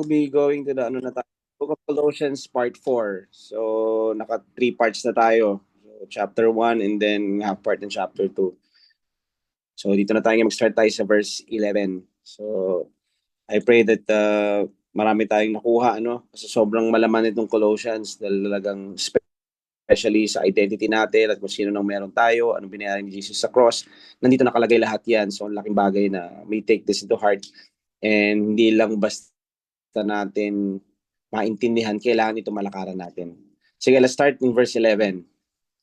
we'll be going to the Book of Colossians part 4. So naka 3 parts na tayo. So, chapter 1 and then half part in chapter 2. So dito na tayo mag-start tayo sa verse 11. So I pray that marami tayong nakuha, ano? Kasi sobrang malaman itong Colossians, talagang especially sa identity natin at kung sino nang meron tayo, anong binayaran ni Jesus sa cross. Nandito nakalagay lahat yan. So ang laking bagay na may take this into heart. And hindi lang basta natin maintindihan, kailangan ito malakaran natin. Sige, let's start in verse 11.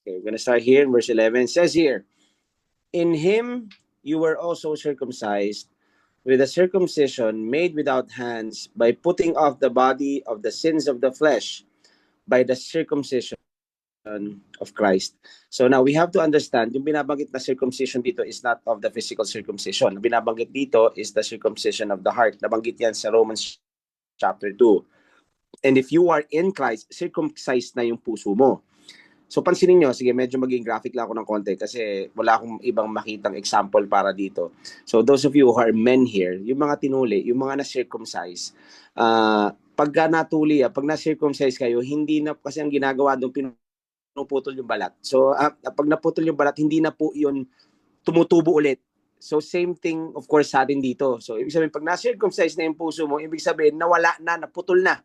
Okay, we're gonna start here in verse 11. It says here, in Him you were also circumcised with a circumcision made without hands by putting off the body of the sins of the flesh by the circumcision of Christ. So now we have to understand, yung binabanggit na circumcision dito is not of the physical circumcision. Yung binabanggit dito is the circumcision of the heart. Nabanggit yan sa Romans chapter 2. And if you are in Christ, circumcised na yung puso mo. So pansinin nyo, sige, medyo maging graphic lang ako ng konti kasi wala akong ibang makitang example para dito. So those of you who are men here, yung mga tinuli, yung mga na-circumcise, pagka natuli, pag na-circumcise kayo, hindi na, kasi ang ginagawa doon, pinuputol yung balat. So pag naputol yung balat, hindi na po yun tumutubo ulit. So same thing, of course, sa atin dito. So ibig sabihin, pag na-circumcise na yung puso mo, ibig sabihin, nawala na, naputol na.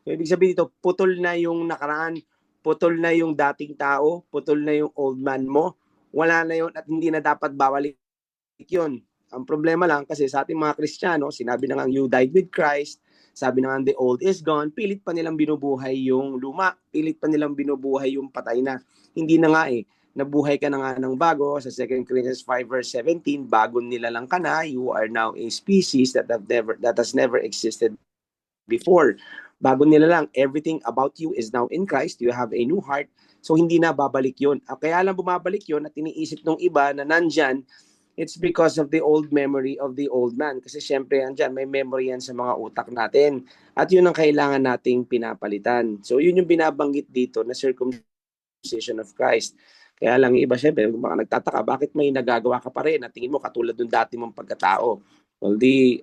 So, ibig sabihin dito, putol na yung nakaraan, putol na yung dating tao, putol na yung old man mo, wala na yun at hindi na dapat bawalik yun. Ang problema lang kasi sa ating mga Kristiyano, sinabi na nga you died with Christ, sabi na nga the old is gone, pilit pa nilang binubuhay yung luma, pilit pa nilang binubuhay yung patay na. Hindi na nga nabuhay ka na nga ng bago, sa 2 Corinthians 5 verse 17, bago nilalang ka na, you are now a species that has never existed before. Bago nila lang, everything about you is now in Christ. You have a new heart. So, hindi na babalik yun. Kaya lang bumabalik yun at iniisip ng iba na nandyan, it's because of the old memory of the old man. Kasi syempre, andyan, may memory yan sa mga utak natin. At yun ang kailangan nating pinapalitan. So, yun yung binabanggit dito na circumcision of Christ. Kaya lang iba, syempre, mga nagtataka, bakit may nagagawa ka pa rin? At tingin mo, katulad ng dati mong pagkatao. Well,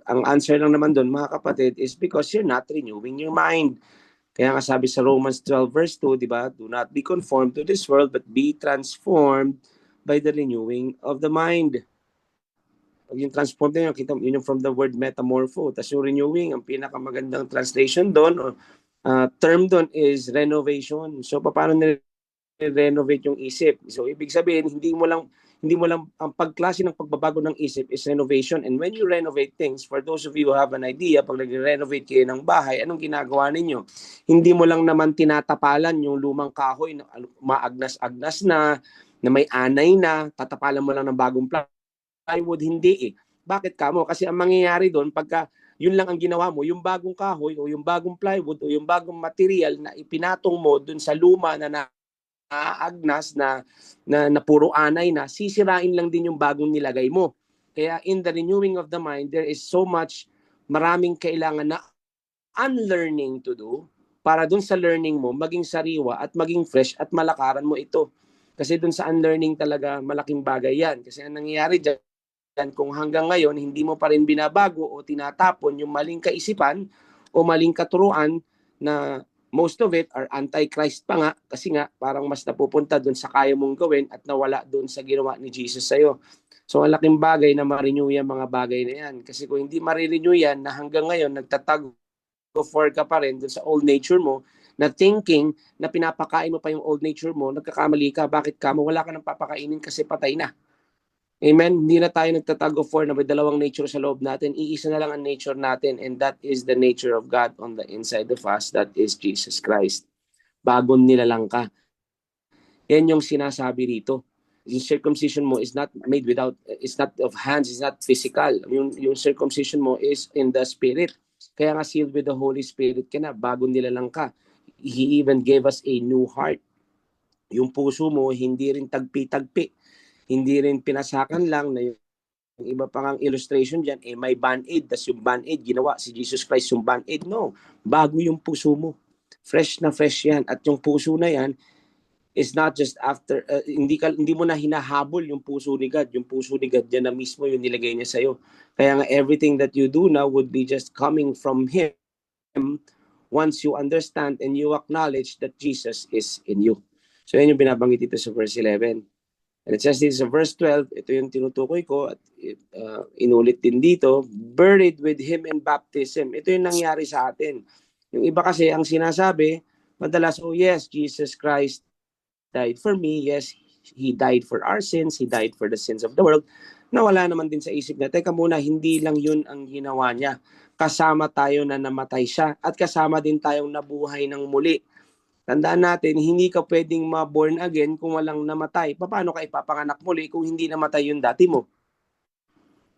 ang answer lang naman doon, mga kapatid, is because you're not renewing your mind. Kaya nga sabi sa Romans 12 verse 2, di ba? Do not be conformed to this world, but be transformed by the renewing of the mind. Pag yung transformed na yun yung from the word metamorpho. Tapos yung renewing, ang pinakamagandang translation doon, term doon is renovation. So, paano renovate yung isip? So, ibig sabihin, hindi mo lang ang pagklase ng pagbabago ng isip is renovation. And when you renovate things, for those of you who have an idea, pag nag-renovate kayo ng bahay, anong ginagawa ninyo? Hindi mo lang naman tinatapalan yung lumang kahoy na maagnas-agnas na may anay na, tatapalan mo lang ng bagong plywood. Hindi Bakit kamo? Kasi ang mangyayari doon, pagka yun lang ang ginawa mo, yung bagong kahoy o yung bagong plywood o yung bagong material na ipinatong mo doon sa luma na agnas na puro anay na, sisirain lang din yung bagong nilagay mo. Kaya in the renewing of the mind, there is so much, maraming kailangan na unlearning to do para dun sa learning mo, maging sariwa at maging fresh at malakaran mo ito. Kasi dun sa unlearning talaga, malaking bagay yan. Kasi ang nangyayari dyan, kung hanggang ngayon, hindi mo pa rin binabago o tinatapon yung maling kaisipan o maling katuruan na most of it are anti-Christ pa nga kasi nga parang mas napupunta doon sa kaya mong gawin at nawala doon sa ginawa ni Jesus sa'yo. So ang laking bagay na ma-renew yan mga bagay na yan. Kasi kung hindi ma-renew yan na hanggang ngayon nagtatago for ka pa rin doon sa old nature mo na thinking na pinapakain mo pa yung old nature mo, nagkakamali ka. Bakit ka mo? Wala ka nang papakainin kasi patay na. Amen? Hindi na tayo nagtatago for na may dalawang nature sa loob natin. Iisa na lang ang nature natin and that is the nature of God on the inside of us. That is Jesus Christ. Bagong nilalang ka. Yan yung sinasabi rito. Yung circumcision mo is not made without, it's not of hands, it's not physical. Yung circumcision mo is in the spirit. Kaya nga sealed with the Holy Spirit ka na. Bagong nilalang ka. He even gave us a new heart. Yung puso mo, hindi rin tagpi-tagpi. Hindi rin pinasakan lang na yung iba pang illustration dyan, may band-aid. Tas yung band-aid, ginawa si Jesus Christ yung band-aid. No, bago yung puso mo. Fresh na fresh yan. At yung puso na yan is not just after, hindi mo na hinahabol yung puso ni God. Yung puso ni God, yan na mismo yung nilagay niya sa'yo. Kaya nga everything that you do now would be just coming from Him. once you understand and you acknowledge that Jesus is in you. So yan yung binabanggit dito sa verse 11. And it says this sa verse 12, ito yung tinutukoy ko at inulit din dito, buried with Him in baptism. Ito yung nangyari sa atin. Yung iba kasi ang sinasabi, madalas, oh yes, Jesus Christ died for me. Yes, He died for our sins. He died for the sins of the world. Nawala naman din sa isip na, teka muna, hindi lang yun ang ginawa niya. Kasama tayo na namatay siya at kasama din tayong nabuhay ng muli. Tandaan natin, hindi ka pwedeng ma-born again kung walang namatay. Paano ka ipapanganak muli kung hindi namatay yung dati mo?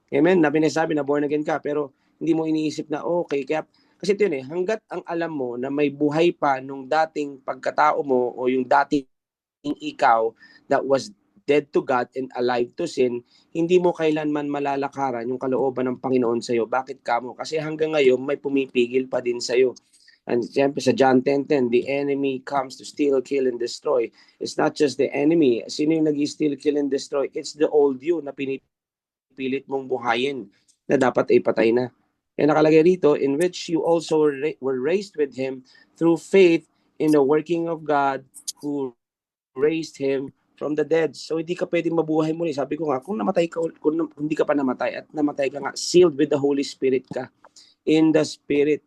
Amen? Nabi na born again ka, pero hindi mo iniisip na, okay, kaya, kasi ito yun hanggat ang alam mo na may buhay pa nung dating pagkatao mo o yung dating ikaw that was dead to God and alive to sin, hindi mo kailanman malalakaran yung kalooban ng Panginoon sa'yo. Bakit ka mo? Kasi hanggang ngayon, may pumipigil pa din sa'yo. And siyempre sa John 10:10, the enemy comes to steal, kill, and destroy. It's not just the enemy. Sino yung nag-steal, kill, and destroy? It's the old you na pinipilit mong buhayin na dapat ay patay na. Kaya nakalagay rito, in which you also were raised with Him through faith in the working of God who raised Him from the dead. So hindi ka pwedeng mabuhay muli. Sabi ko nga, kung namatay ka, kung hindi ka pa namatay at namatay ka nga, sealed with the Holy Spirit ka. In the Spirit,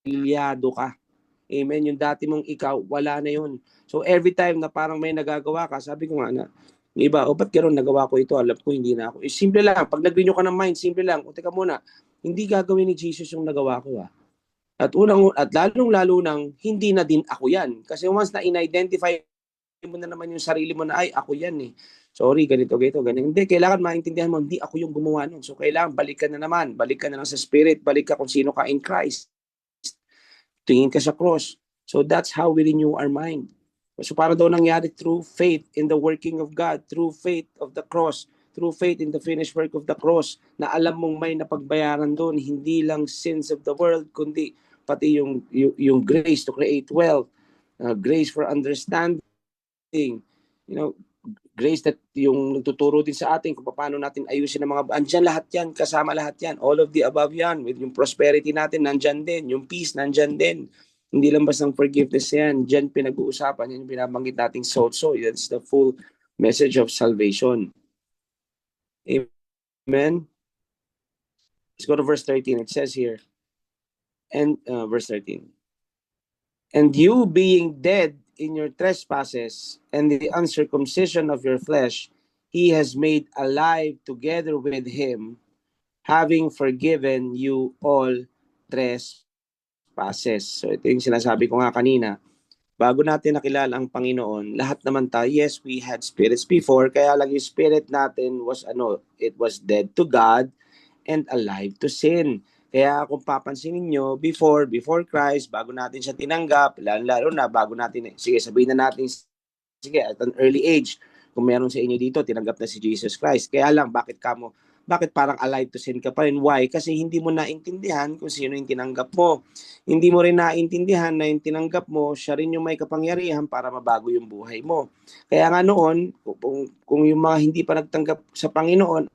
lilyado ka. Amen. Yung dati mong ikaw, wala na yun. So every time na parang may nagagawa ka, sabi ko nga na, iba, ba't gano'n nagawa ko ito? Alam ko, hindi na ako. Simple lang. Pag nag-renew ka ng mind, simple lang. O teka muna, hindi gagawin ni Jesus yung nagawa ko. At lalong-lalo nang, hindi na din ako yan. Kasi once na in-identify mo na naman yung sarili mo na, ay, ako yan Sorry, ganito, ganyan. Hindi, kailangan maintindihan mo, hindi ako yung gumawa nun. So kailangan, balik ka na naman. Balik ka na lang sa Spirit. Balik ka kung sino ka in Christ. Tingin ka sa cross. So that's how we renew our mind. So para daw nangyari through faith in the working of God, through faith of the cross, through faith in the finished work of the cross, na alam mong may napagbayaran doon, hindi lang sins of the world, kundi pati yung grace to create wealth, grace for understanding, grace that yung nagtuturo din sa atin kung paano natin ayusin ang mga, andyan lahat yan, kasama lahat yan, all of the above yan, with yung prosperity natin, nandyan din, yung peace, nandyan din. Hindi lang basta forgiveness yan, dyan pinag-uusapan, yan yung binabanggit nating so that's the full message of salvation. Amen? Let's go to verse 13, it says here, and verse 13, and you being dead in your trespasses and the uncircumcision of your flesh, He has made alive together with Him, having forgiven you all trespasses. So ito yung sinasabi ko nga kanina. Bago natin nakilala ang Panginoon, lahat naman tayo, yes, we had spirits before, kaya lang yung spirit natin was, it was dead to God and alive to sin. Kaya kung papansinin nyo, before Christ, bago natin siya tinanggap, lalo na bago natin, sige, sabihin na natin, sige, at an early age, kung meron sa inyo dito, tinanggap na si Jesus Christ. Kaya lang, bakit parang alive to sin ka pa rin? Why? Kasi hindi mo naintindihan kung sino yung tinanggap mo. Hindi mo rin naintindihan na yung tinanggap mo, siya rin yung may kapangyarihan para mabago yung buhay mo. Kaya nga noon, kung yung mga hindi pa nagtanggap sa Panginoon,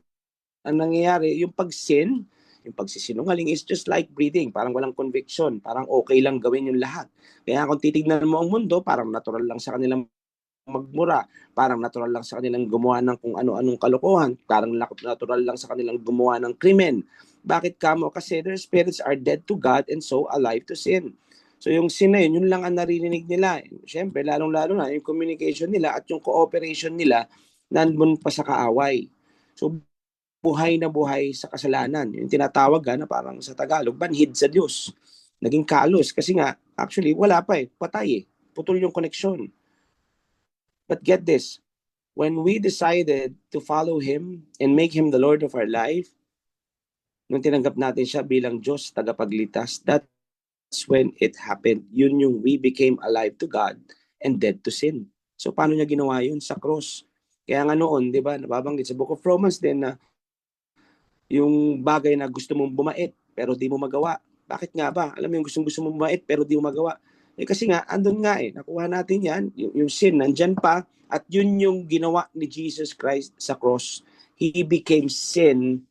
ang nangyayari, yung pag-sin, yung pagsisinungaling is just like breathing. Parang walang conviction. Parang okay lang gawin yung lahat. Kaya kung titignan mo ang mundo, parang natural lang sa kanilang magmura. Parang natural lang sa kanilang gumawa ng kung ano-anong kalokohan. Parang natural lang sa kanilang gumawa ng krimen. Bakit kamo? Kasi their spirits are dead to God and so alive to sin. So yung sin na yun lang ang naririnig nila. Siyempre, lalong-lalo na yung communication nila at yung cooperation nila nandun pa sa kaaway. So buhay na buhay sa kasalanan. Yung tinatawag na parang sa Tagalog, banhid sa Diyos. Naging kalos kasi nga, actually, wala pa patay Putol yung connection. But get this, when we decided to follow Him and make Him the Lord of our life, nung tinanggap natin siya bilang Diyos, tagapagligtas, that's when it happened. Yun yung we became alive to God and dead to sin. So paano niya ginawa yun? Sa cross. Kaya nga noon, di ba, nababanggit sa Book of Romans din na yung bagay na gusto mong bumait pero di mo magawa. Bakit nga ba? Alam mo yung gusto mong bumait pero di mo magawa. Kasi nga, andun nga nakuha natin yan. Yung sin, nandyan pa. At yun yung ginawa ni Jesus Christ sa cross. He became sin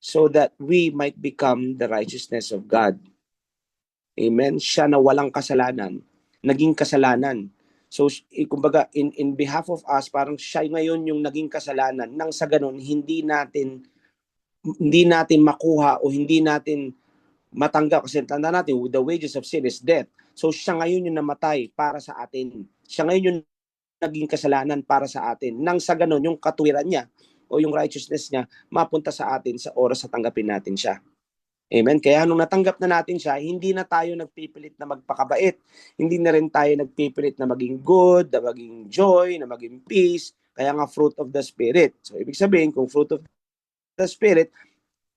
so that we might become the righteousness of God. Amen? Siya na walang kasalanan, naging kasalanan. So, kumbaga, in behalf of us, parang siya ngayon yung naging kasalanan nang sa ganun, hindi natin makuha o hindi natin matanggap. Kasi tanda natin, the wages of sin is death. So, siya ngayon yung namatay para sa atin. Siya ngayon yung naging kasalanan para sa atin. Nang sa ganun, yung katwiran niya o yung righteousness niya, mapunta sa atin sa oras na tanggapin natin siya. Amen? Kaya nung natanggap na natin siya, hindi na tayo nagpipilit na magpakabait. Hindi na rin tayo nagpipilit na maging good, na maging joy, na maging peace. Kaya nga fruit of the Spirit. So, ibig sabihin, kung fruit of the Spirit,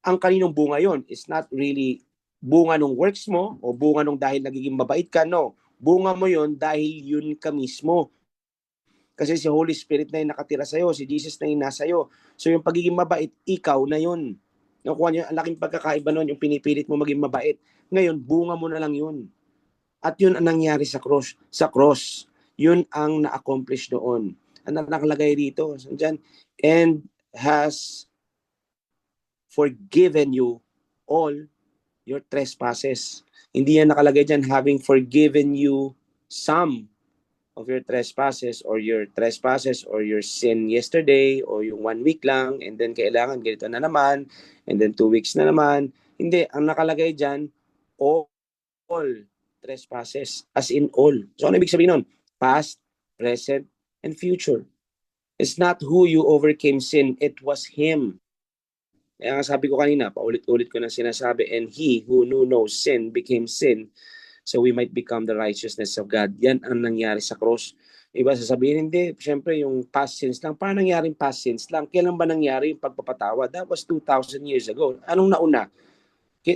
ang kaninong bunga yon is not really bunga ng works mo o bunga nung dahil nagiging mabait ka. No. Bunga mo yon dahil yun ka mismo. Kasi si Holy Spirit na yung nakatira sa'yo, si Jesus na yung nasa iyo. So yung pagiging mabait, ikaw na yun. Nakuha niyo, ang laking pagkakaiba nun, yung pinipilit mo maging mabait. Ngayon, bunga mo na lang yun. At yun ang nangyari sa cross. Sa cross, yun ang na-accomplish doon. Ang nakalagay dito, dyan, and has forgiven you all your trespasses. Hindi yan nakalagay dyan, having forgiven you some of your trespasses or your sin yesterday or yung 1 week lang and then kailangan ganito na naman and then 2 weeks na naman. Hindi, ang nakalagay dyan, all trespasses, as in all. So ano ibig sabihin nun? Past, present, and future. It's not who you overcame sin, it was Him. Kaya sabi ko kanina, paulit-ulit ko na sinasabi, and He who knew no sin became sin so we might become the righteousness of God. Yan ang nangyari sa cross. Iba sasabihin, hindi, syempre yung past sins lang. Paano nangyaring past sins lang? Kailan ba nangyari yung pagpapatawad? That was 2,000 years ago. Anong nauna?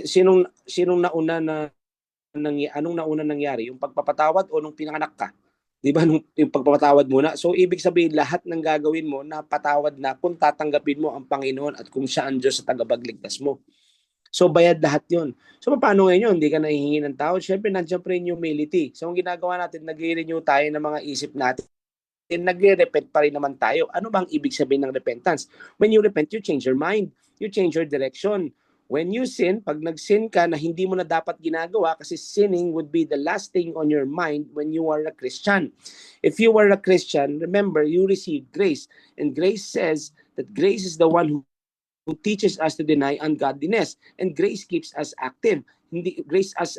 Sinong nauna anong nauna nangyari? Yung pagpapatawad o nung pinanganak ka? Di ba? Yung pagpapatawad muna. So, ibig sabihin, lahat ng gagawin mo, napatawad na kung tatanggapin mo ang Panginoon at kung siya ang Diyos sa tagapagligtas mo. So, bayad lahat yun. So, paano ngayon yun? Hindi ka nahihingi ng tawad. Siyempre, nandiyan pa rin humility. So, ang ginagawa natin, nag-renew tayo ng mga isip natin. Nagre-repent pa rin naman tayo. Ano bang ibig sabihin ng repentance? When you repent, you change your mind. You change your direction. When you sin, pag nag-sin ka na hindi mo na dapat ginagawa kasi sinning would be the last thing on your mind when you are a Christian. If you are a Christian, remember, you receive grace. And grace says that grace is the one who teaches us to deny ungodliness. And grace keeps us active. Hindi, grace as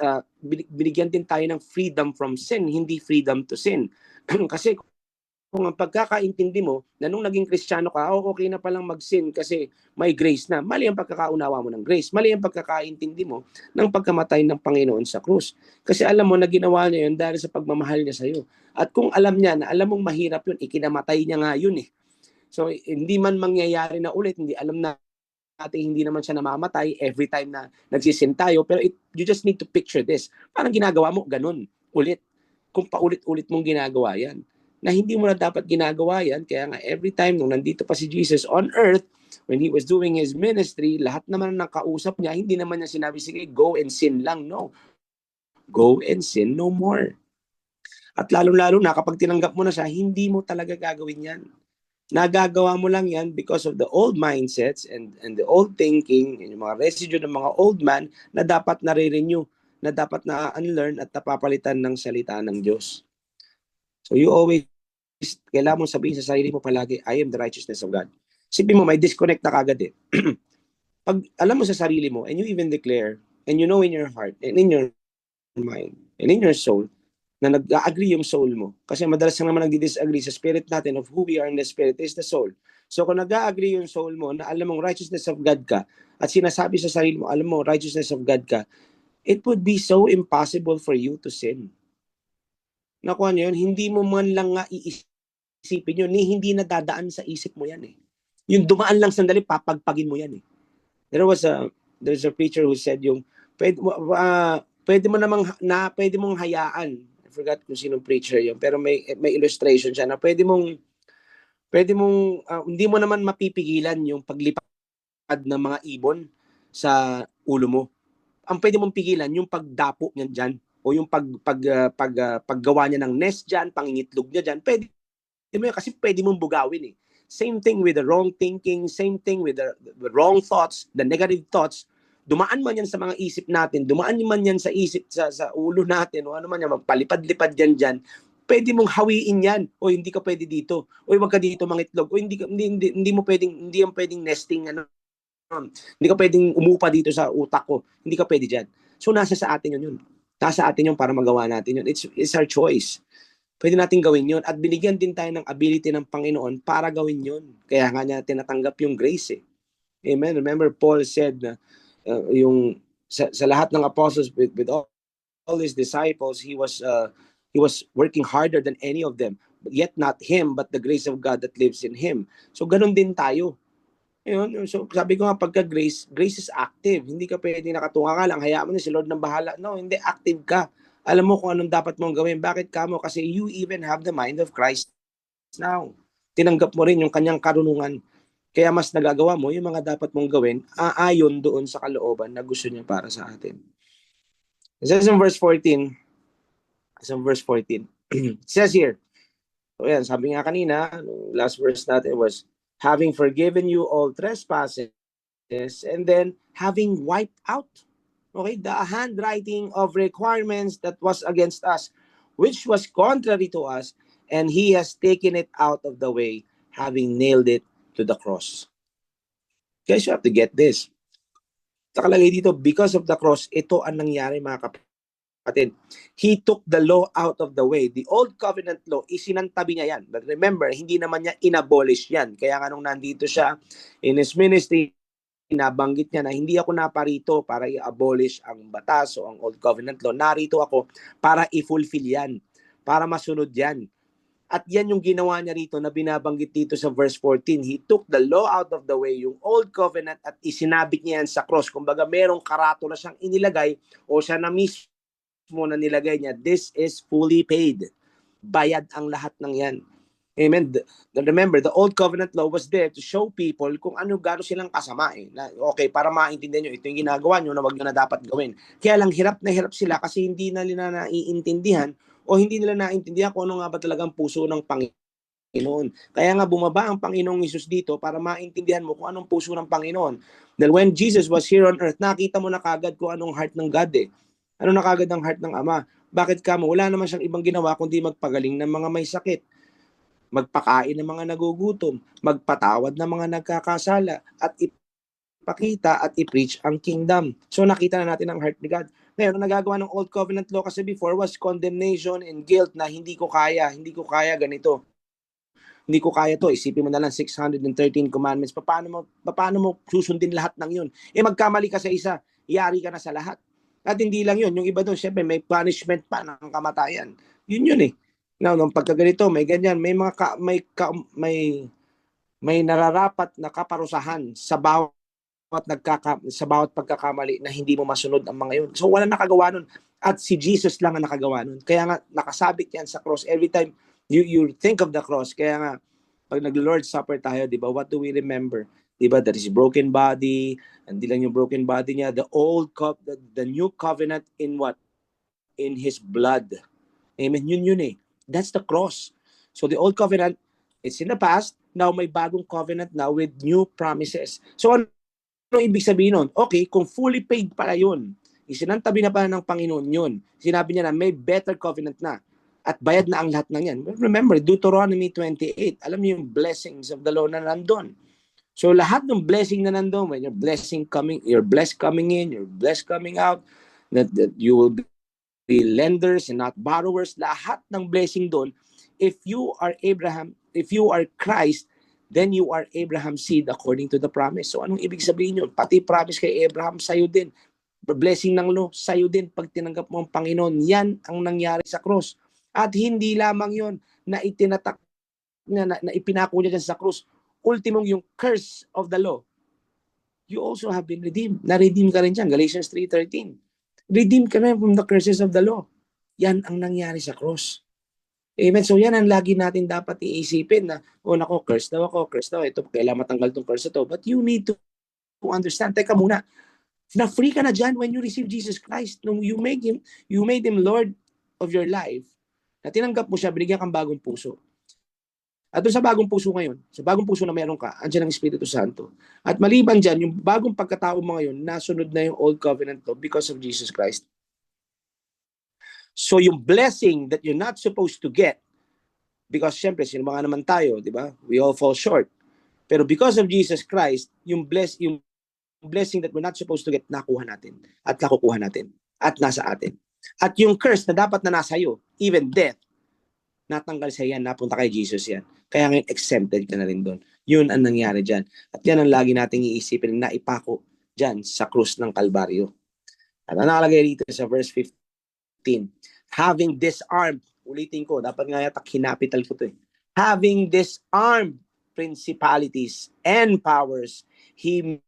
binigyan din tayo ng freedom from sin, hindi freedom to sin. Kasi kung ang pagkakaintindi mo na nung naging Kristiyano ka, okay na palang mag-sin kasi may grace na. Mali ang pagkakaunawa mo ng grace. Mali ang pagkakaintindi mo ng pagkamatay ng Panginoon sa krus. Kasi alam mo na ginawa niya yun dahil sa pagmamahal niya sa iyo. At kung alam niya na alam mong mahirap yun, ikinamatay niya nga yun eh. So hindi man mangyayari na ulit, hindi alam na natin hindi naman siya namamatay every time na nagsisin tayo, pero you just need to picture this. Parang ginagawa mo ganun, ulit. Kung paulit-ulit mong ginagawa yan na hindi mo na dapat ginagawa yan. Kaya nga every time nung nandito pa si Jesus on earth, when He was doing His ministry, lahat naman ng kausap niya, hindi naman niya sinabi, sige, go and sin lang. No. Go and sin no more. At lalong-lalo na kapag tinanggap mo na siya, hindi mo talaga gagawin yan. Nagagawa mo lang yan because of the old mindsets and the old thinking, and yung mga residue ng mga old man na dapat nare-renew, na dapat na-unlearn at napapalitan ng salita ng Diyos. So you always kailangan mo sabihin sa sarili mo palagi, I am the righteousness of God. Sipin mo, may disconnect na kagad eh. Pag alam mo sa sarili mo, and you even declare, and you know in your heart, and in your mind, and in your soul, na nag-agree yung soul mo. Kasi madalas na naman nag-disagree sa spirit natin of who we are in the spirit is the soul. So kung nag-agree yung soul mo, na alam mong righteousness of God ka, at sinasabi sa sarili mo, alam mo, righteousness of God ka, it would be so impossible for you to sin. Nakuha niyo yun, hindi mo man lang nga isipin yun, hindi na dadaan sa isip mo yan eh. Yung dumaan lang sandali, papagpagin mo yan eh. There's a preacher who said yung, pwede mo namang, pwede mong hayaan, I forgot kung sinong preacher yun, pero may illustration siya na pwede mong, hindi mo naman mapipigilan yung paglipad ng mga ibon sa ulo mo. Ang pwede mong pigilan yung pagdapo niyan dyan, o yung paggawa niya ng nest dyan, pangingitlog niya dyan, pwede mo yan, kasi pwede mong bugawin eh. Same thing with the wrong thinking, same thing with the wrong thoughts, the negative thoughts, dumaan man yan sa mga isip natin, dumaan man yan sa isip, sa ulo natin, o ano man yan, magpalipad-lipad yan dyan, pwede mong hawiin yan. O hindi ka pwede dito. O wag ka dito mangitlog. O hindi mo pwedeng, hindi yan pwedeng nesting, ano, hindi ka pwedeng umupa dito sa utak ko. Hindi ka pwede dyan. So nasa sa atin yun. Nasa atin yun para magawa natin yun. It's our choice. Pwede natin gawin yun. At binigyan din tayo ng ability ng Panginoon para gawin yun. Kaya nga niya tinatanggap yung grace eh. Amen. Remember, Paul said na yung sa lahat ng apostles with all his disciples, he was working harder than any of them. But yet not him, but the grace of God that lives in him. So ganun din tayo. Yun, so sabi ko nga, pagka grace is active. Hindi ka pwede nakatunga ka lang, hayaan mo na si Lord ng bahala. No, hindi, active ka. Alam mo kung anong dapat mong gawin. Bakit ka mo? Kasi you even have the mind of Christ now. Tinanggap mo rin yung kanyang karunungan. Kaya mas nagagawa mo yung mga dapat mong gawin aayon doon sa kalooban na gusto niya para sa atin. It says in verse 14, it says here, so yan, sabi nga kanina, last verse natin was, having forgiven you all trespasses, and then having wiped out, okay, the handwriting of requirements that was against us, which was contrary to us, and he has taken it out of the way, having nailed it to the cross. Guys, you have to get this. Nakalagay dito, because of the cross, ito ang nangyari mga kapatid. He took the law out of the way. The old covenant law, isinantabi niya yan. But remember, hindi naman niya inabolish yan. Kaya nga nung nandito siya in his ministry, nabanggit niya na hindi ako naparito para i-abolish ang batas o ang old covenant law. Narito ako para i-fulfill yan, para masunod yan. At yan yung ginawa niya rito na binabanggit dito sa verse 14. He took the law out of the way, yung old covenant, at isinabit niya yan sa cross. Kumbaga merong karatula siyang inilagay o siya na mismo na nilagay niya, this is fully paid. Bayad ang lahat ng yan. Amen. Remember, the old covenant law was there to show people kung ano gano'n silang kasama. Na, okay, para maintindihan nyo, ito yung ginagawa nyo na wag nyo na dapat gawin. Kaya lang hirap na hirap sila kasi hindi na nila naiintindihan o hindi nila naintindihan kung ano nga ba talagang puso ng Panginoon. Kaya nga bumaba ang Panginoong Hesus dito para maintindihan mo kung anong puso ng Panginoon. Dahil when Jesus was here on earth, nakita mo na kagad kung anong heart ng God eh. Ano na kagad ang heart ng Ama? Bakit ka mo? Wala naman siyang ibang ginawa kundi magpagaling ng mga may sakit, magpakain ng mga nagugutom, magpatawad ng mga nagkakasala, at ipakita at i-preach ang kingdom. So nakita na natin ang heart ni God. Ngayon, ang nagagawa ng Old Covenant Law kasi before was condemnation and guilt na hindi ko kaya ganito. Hindi ko kaya to. Isipin mo na lang 613 commandments. Paano mo susundin lahat ng yun? Magkamali ka sa isa, iyari ka na sa lahat. At hindi lang yun. Yung iba doon, syempre may punishment pa ng kamatayan. Yun eh. Now, nung pagkaganito, may ganyan, may mga may nararapat na kaparusahan sa bawat pagkakamali na hindi mo masunod ang mga yun. So wala nakagawa nun. At si Jesus lang ang nakagawa nun. Kaya nga nakasabit yan sa cross. Every time you think of the cross, kaya nga pag nag-Lord's Supper tayo, di ba, what do we remember? Di ba, that is broken body, hindi lang yung broken body niya, the new covenant in what? In His blood. Amen. Yun eh. That's the cross. So the old covenant, it's in the past. Now may bagong covenant now with new promises. So ano ibig sabihin nun? Okay, kung fully paid pala yun, isinantabi na pala ng Panginoon yun. Sinabi niya na may better covenant na. At bayad na ang lahat ng yan. Remember, Deuteronomy 28, alam niyo yung blessings of the law na nandun. So lahat ng blessing na nandun, when you're blessed coming in, you're blessed coming out, that you will be lenders and not borrowers, lahat ng blessing doon. If you are Abraham, if you are Christ, then you are Abraham's seed according to the promise. So anong ibig sabihin yun? Pati promise kay Abraham, sa'yo din. Blessing ng law, sa'yo din pag tinanggap mo ang Panginoon. Yan ang nangyari sa cross. At hindi lamang yun na itinatak na ipinako niya dyan sa cross. Ultimong yung curse of the law. You also have been redeemed. Na-redeem ka rin dyan. Galatians 3:13. Redeemed ka rin from the curses of the law. Yan ang nangyari sa cross. Amen. So yan ang lagi natin dapat iisipin na, nako, curse daw ako, ito, kailangan matanggal itong curse ito. But you need to understand, teka muna, na-free ka na dyan when you receive Jesus Christ. Nung you made Him Lord of your life, na tinanggap mo siya, binigyan kang bagong puso. At doon sa bagong puso ngayon, sa bagong puso na meron ka, andyan ang Espiritu Santo. At maliban dyan, yung bagong pagkatao mo ngayon, nasunod na yung old covenant law because of Jesus Christ. So yung blessing that you're not supposed to get, because syempre, sino mga naman tayo, di ba? We all fall short. Pero because of Jesus Christ, yung blessing that we're not supposed to get, nakuha natin. At nakukuha natin. At nasa atin. At yung curse na dapat na nasa iyo, even death, natanggal sa yan, napunta kay Jesus yan. Kaya ngayon, exempted ka na rin doon. Yun ang nangyari dyan. At yan ang lagi nating iisipin na ipako dyan sa krus ng Kalbaryo. At ang nakalagay dito sa verse 15, having disarmed, ulitin ko, dapat nga yata kinapital ko to eh. Having disarmed principalities and powers, He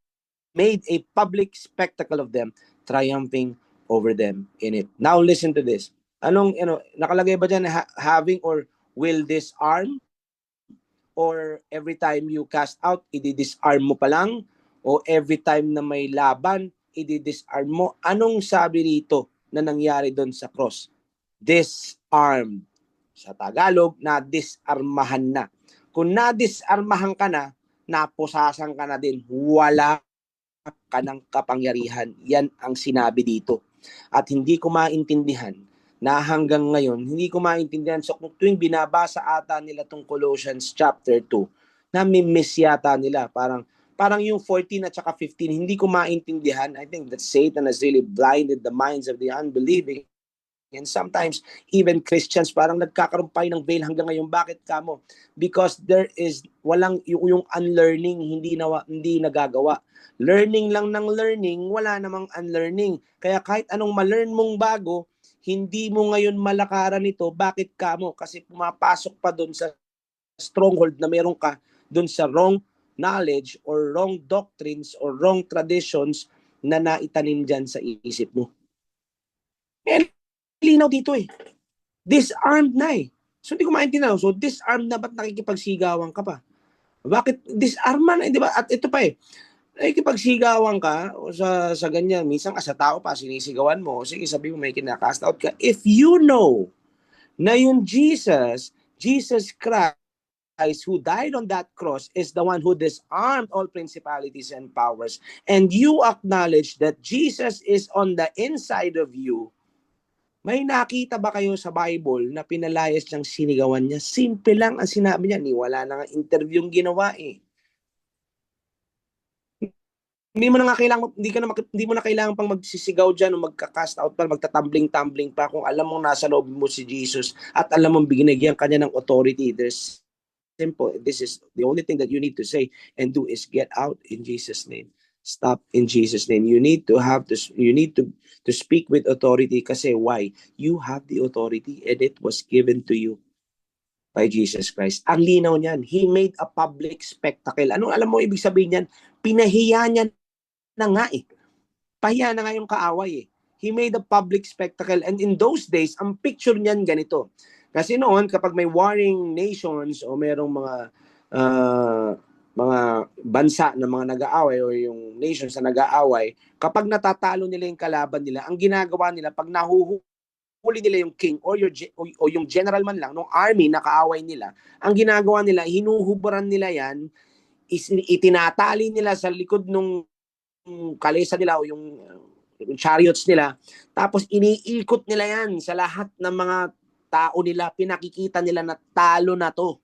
made a public spectacle of them, triumphing over them in it. Now listen to this. Anong, nakalagay ba dyan having or will disarm? Or every time you cast out, i-disarm mo pa lang? O every time na may laban, i-disarm mo? Anong sabi rito na nangyari doon sa cross? Disarmed. Sa Tagalog, na-disarmahan na. Kung na-disarmahan ka na, napusasan ka na din. Wala ka ng kapangyarihan. Yan ang sinabi dito. At hindi ko maintindihan na hanggang ngayon, hindi ko maintindihan. So kung tuwing binabasa ata nila tong Colossians chapter 2, nami-miss yata nila. Parang yung 14 at saka 15, hindi ko maintindihan. I think that Satan has really blinded the minds of the unbelieving. And sometimes, even Christians, parang nagkakaroon pa ng veil hanggang ngayon. Bakit kamo? Because there is, yung unlearning, hindi nagagawa. Learning lang ng learning, wala namang unlearning. Kaya kahit anong ma-learn mong bago, hindi mo ngayon malakaran ito. Bakit kamo? Kasi pumapasok pa doon sa stronghold na meron ka doon sa wrong knowledge or wrong doctrines or wrong traditions na naitanim dyan sa isip mo. And linaw dito eh. Disarmed na eh. So hindi ko maintindihan. So disarmed na, ba't nakikipagsigawan ka pa? Bakit disarm na? Di ba? At ito pa eh. Nakikipagsigawan ka o sa ganyan. Minsan sa tao pa, sinisigawan mo. Sige, sabi mo may kinakast out ka. If you know na yung Jesus Christ who died on that cross is the one who disarmed all principalities and powers, and you acknowledge that Jesus is on the inside of you, may nakita ba kayo sa Bible na pinalayas niyang sinigawan niya? Simple lang ang sinabi niya. Wala na nga interviewing ginawa eh. Hindi mo na kailangan pang magsisigaw diyan o magka-cast out pa, magtatumbling-tumbling pa kung alam mo nasa loob mo si Jesus at alam mo binigyan kanya ng authority. There's simple. This is the only thing that you need to say and do is get out in Jesus' name. Stop in Jesus' name. You need to speak with authority kasi why? You have the authority and it was given to you by Jesus Christ. Ang linaw niyan, He made a public spectacle. Alam mo ibig sabihin niyan? Pinahiya niya na nga eh. Pahiya na nga yung kaaway eh. He made a public spectacle and in those days, ang picture niyan ganito. Kasi noon, kapag may warring nations o merong mga bansa na mga nag-aaway o yung nations na nag-aaway, kapag natatalo nila yung kalaban nila, ang ginagawa nila, pag nahuhuli nila yung king o yung general man lang, nung army na kaaway nila, ang ginagawa nila, hinuhubaran nila yan, itinatali nila sa likod nung kalesa nila o yung chariots nila, tapos iniikot nila yan sa lahat ng mga tao nila, pinakikita nila na talo na to.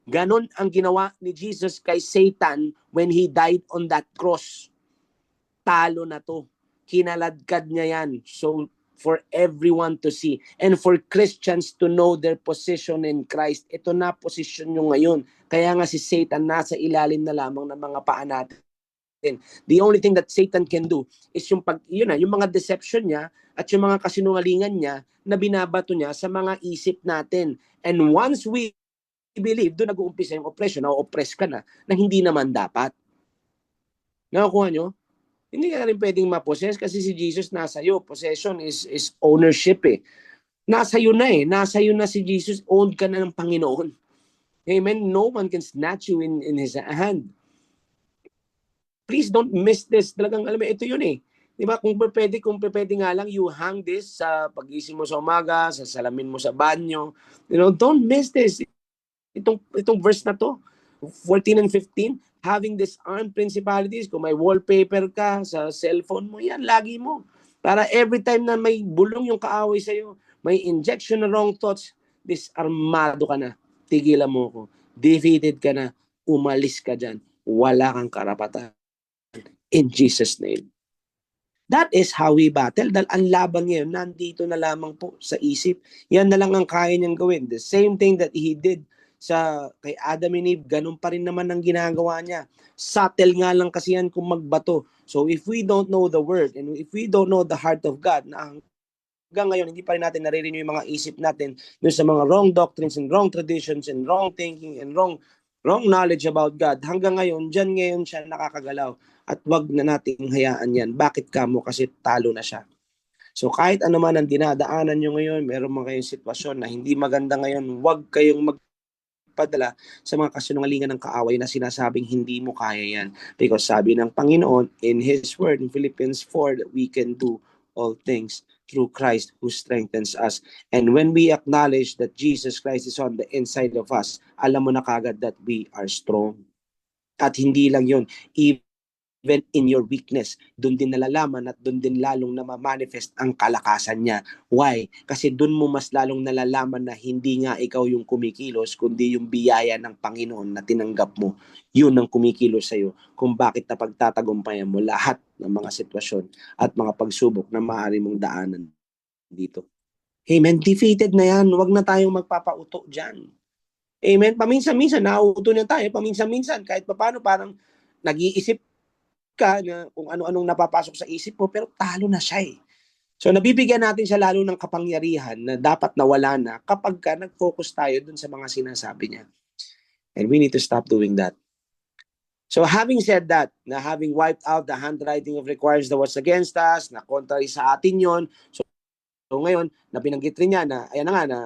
Ganon ang ginawa ni Jesus kay Satan when he died on that cross. Talo na to. Kinaladkad niya yan. So, for everyone to see. And for Christians to know their position in Christ. Ito na position nyo ngayon. Kaya nga si Satan nasa ilalim na lamang ng mga paa natin. The only thing that Satan can do is yung mga deception niya at yung mga kasinungalingan niya na binabato niya sa mga isip natin. And once we believe, doon nag-uumpisa yung oppression, na-oppress ka na hindi naman dapat. Nakukuha nyo? Hindi ka rin pwedeng ma-possess kasi si Jesus nasa iyo. Possession is ownership eh. Nasa iyo na eh. Nasa iyo na si Jesus. Owned ka na ng Panginoon. Amen? No one can snatch you in His hand. Please don't miss this. Talagang alam mo, ito yun eh. Diba? Kung pwede nga lang, you hang this sa pagising mo sa umaga, sa salamin mo sa banyo. Don't miss this. Itong verse na to, 14 and 15, having disarmed principalities, kung may wallpaper ka sa cellphone mo, yan, lagi mo. Para every time na may bulong yung kaaway sa'yo, may injection na wrong thoughts, disarmado ka na. Tigilan mo ko. Defeated ka na. Umalis ka dyan. Wala kang karapatan. In Jesus' name. That is how we battle. Dahil ang laban ngayon, nandito na lamang po sa isip. Yan na lang ang kaya niyang gawin. The same thing that he did kay Adam and Eve, ganun pa rin naman ang ginagawa niya. Subtle nga lang kasi yan kung magbato. So if we don't know the word, and if we don't know the heart of God, na hanggang ngayon, hindi pa rin natin naririnig yung mga isip natin dun sa mga wrong doctrines and wrong traditions and wrong thinking and wrong knowledge about God. Hanggang ngayon, dyan ngayon siya nakakagalaw. At wag na nating hayaan yan. Bakit kamo? Kasi talo na siya. So kahit ano man ang dinadaanan nyo ngayon, meron man kayong sitwasyon na hindi maganda ngayon, wag kayong magpadala sa mga kasinungalingan ng kaaway na sinasabing hindi mo kaya yan. Because sabi ng Panginoon in His Word, in Philippians 4, that we can do all things through Christ who strengthens us. And when we acknowledge that Jesus Christ is on the inside of us, alam mo na kagad that we are strong. At hindi lang yun, even in your weakness, doon din nalalaman at doon din lalong namamanifest ang kalakasan niya. Why? Kasi doon mo mas lalong nalalaman na hindi nga ikaw yung kumikilos, kundi yung biyaya ng Panginoon na tinanggap mo. Yun ang kumikilos sa'yo kung bakit napagtatagumpayan mo lahat ng mga sitwasyon at mga pagsubok na maaari mong daanan dito. Amen. Defeated na yan. Huwag na tayong magpapauto dyan. Amen. Paminsan-minsan, nauuto na tayo. Paminsan-minsan, kahit paano parang nag-iisip ka na kung ano-anong napapasok sa isip mo, pero talo na siya eh. So nabibigyan natin siya lalo ng kapangyarihan na dapat nawala na kapag ka nag-focus tayo dun sa mga sinasabi niya. And we need to stop doing that. So having said that, na having wiped out the handwriting of requirements that was against us, na contrary sa atin yon, so ngayon, na binanggit rin niya na, ayan na nga, na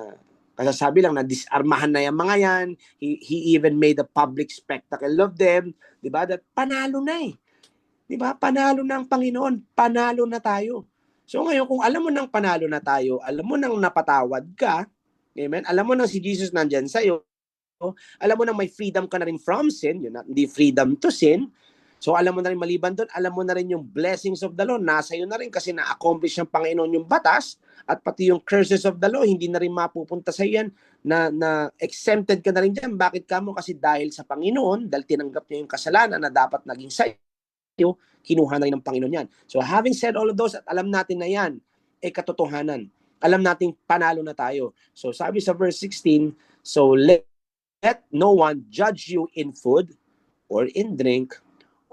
kasasabi lang na disarmahan na yung mga yan, he even made a public spectacle of them, di ba? That panalo na eh. Di ba? Panalo na ang Panginoon. Panalo na tayo. So ngayon, kung alam mo nang panalo na tayo, alam mo nang napatawad ka, amen? Alam mo nang si Jesus nandyan sa'yo, alam mo nang may freedom ka na rin from sin, yun, hindi freedom to sin. So alam mo na rin maliban doon, alam mo na rin yung blessings of the law, nasa iyo na rin kasi na-accomplish ng Panginoon yung batas, at pati yung curses of the law, hindi na rin mapupunta sa iyan, na exempted ka na rin dyan. Bakit ka mo? Kasi dahil sa Panginoon, dahil tinanggap niya yung kasalanan na dapat naging sa iyo, kinuha na rin ng Panginoon yan. So having said all of those, at alam natin na yan, katotohanan. Alam natin panalo na tayo. So sabi sa verse 16, so let no one judge you in food or in drink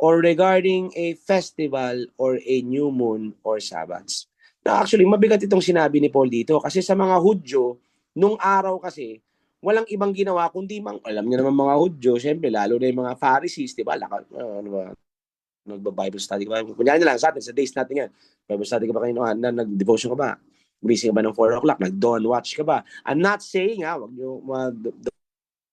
or regarding a festival or a new moon or Sabbaths. Now actually, mabigat itong sinabi ni Paul dito kasi sa mga Hudyo, nung araw kasi, walang ibang ginawa kundi alam niyo naman mga Hudyo, syempre lalo na yung mga Pharisees, di ba? Nagba-Bible study ka ba? Kunyari na lang sa atin, sa days natin yan. Bible study ka ba kayo nag-devotion ka ba? Gising ka ba ng 4 o'clock? Nag-dawn watch ka ba? I'm not saying,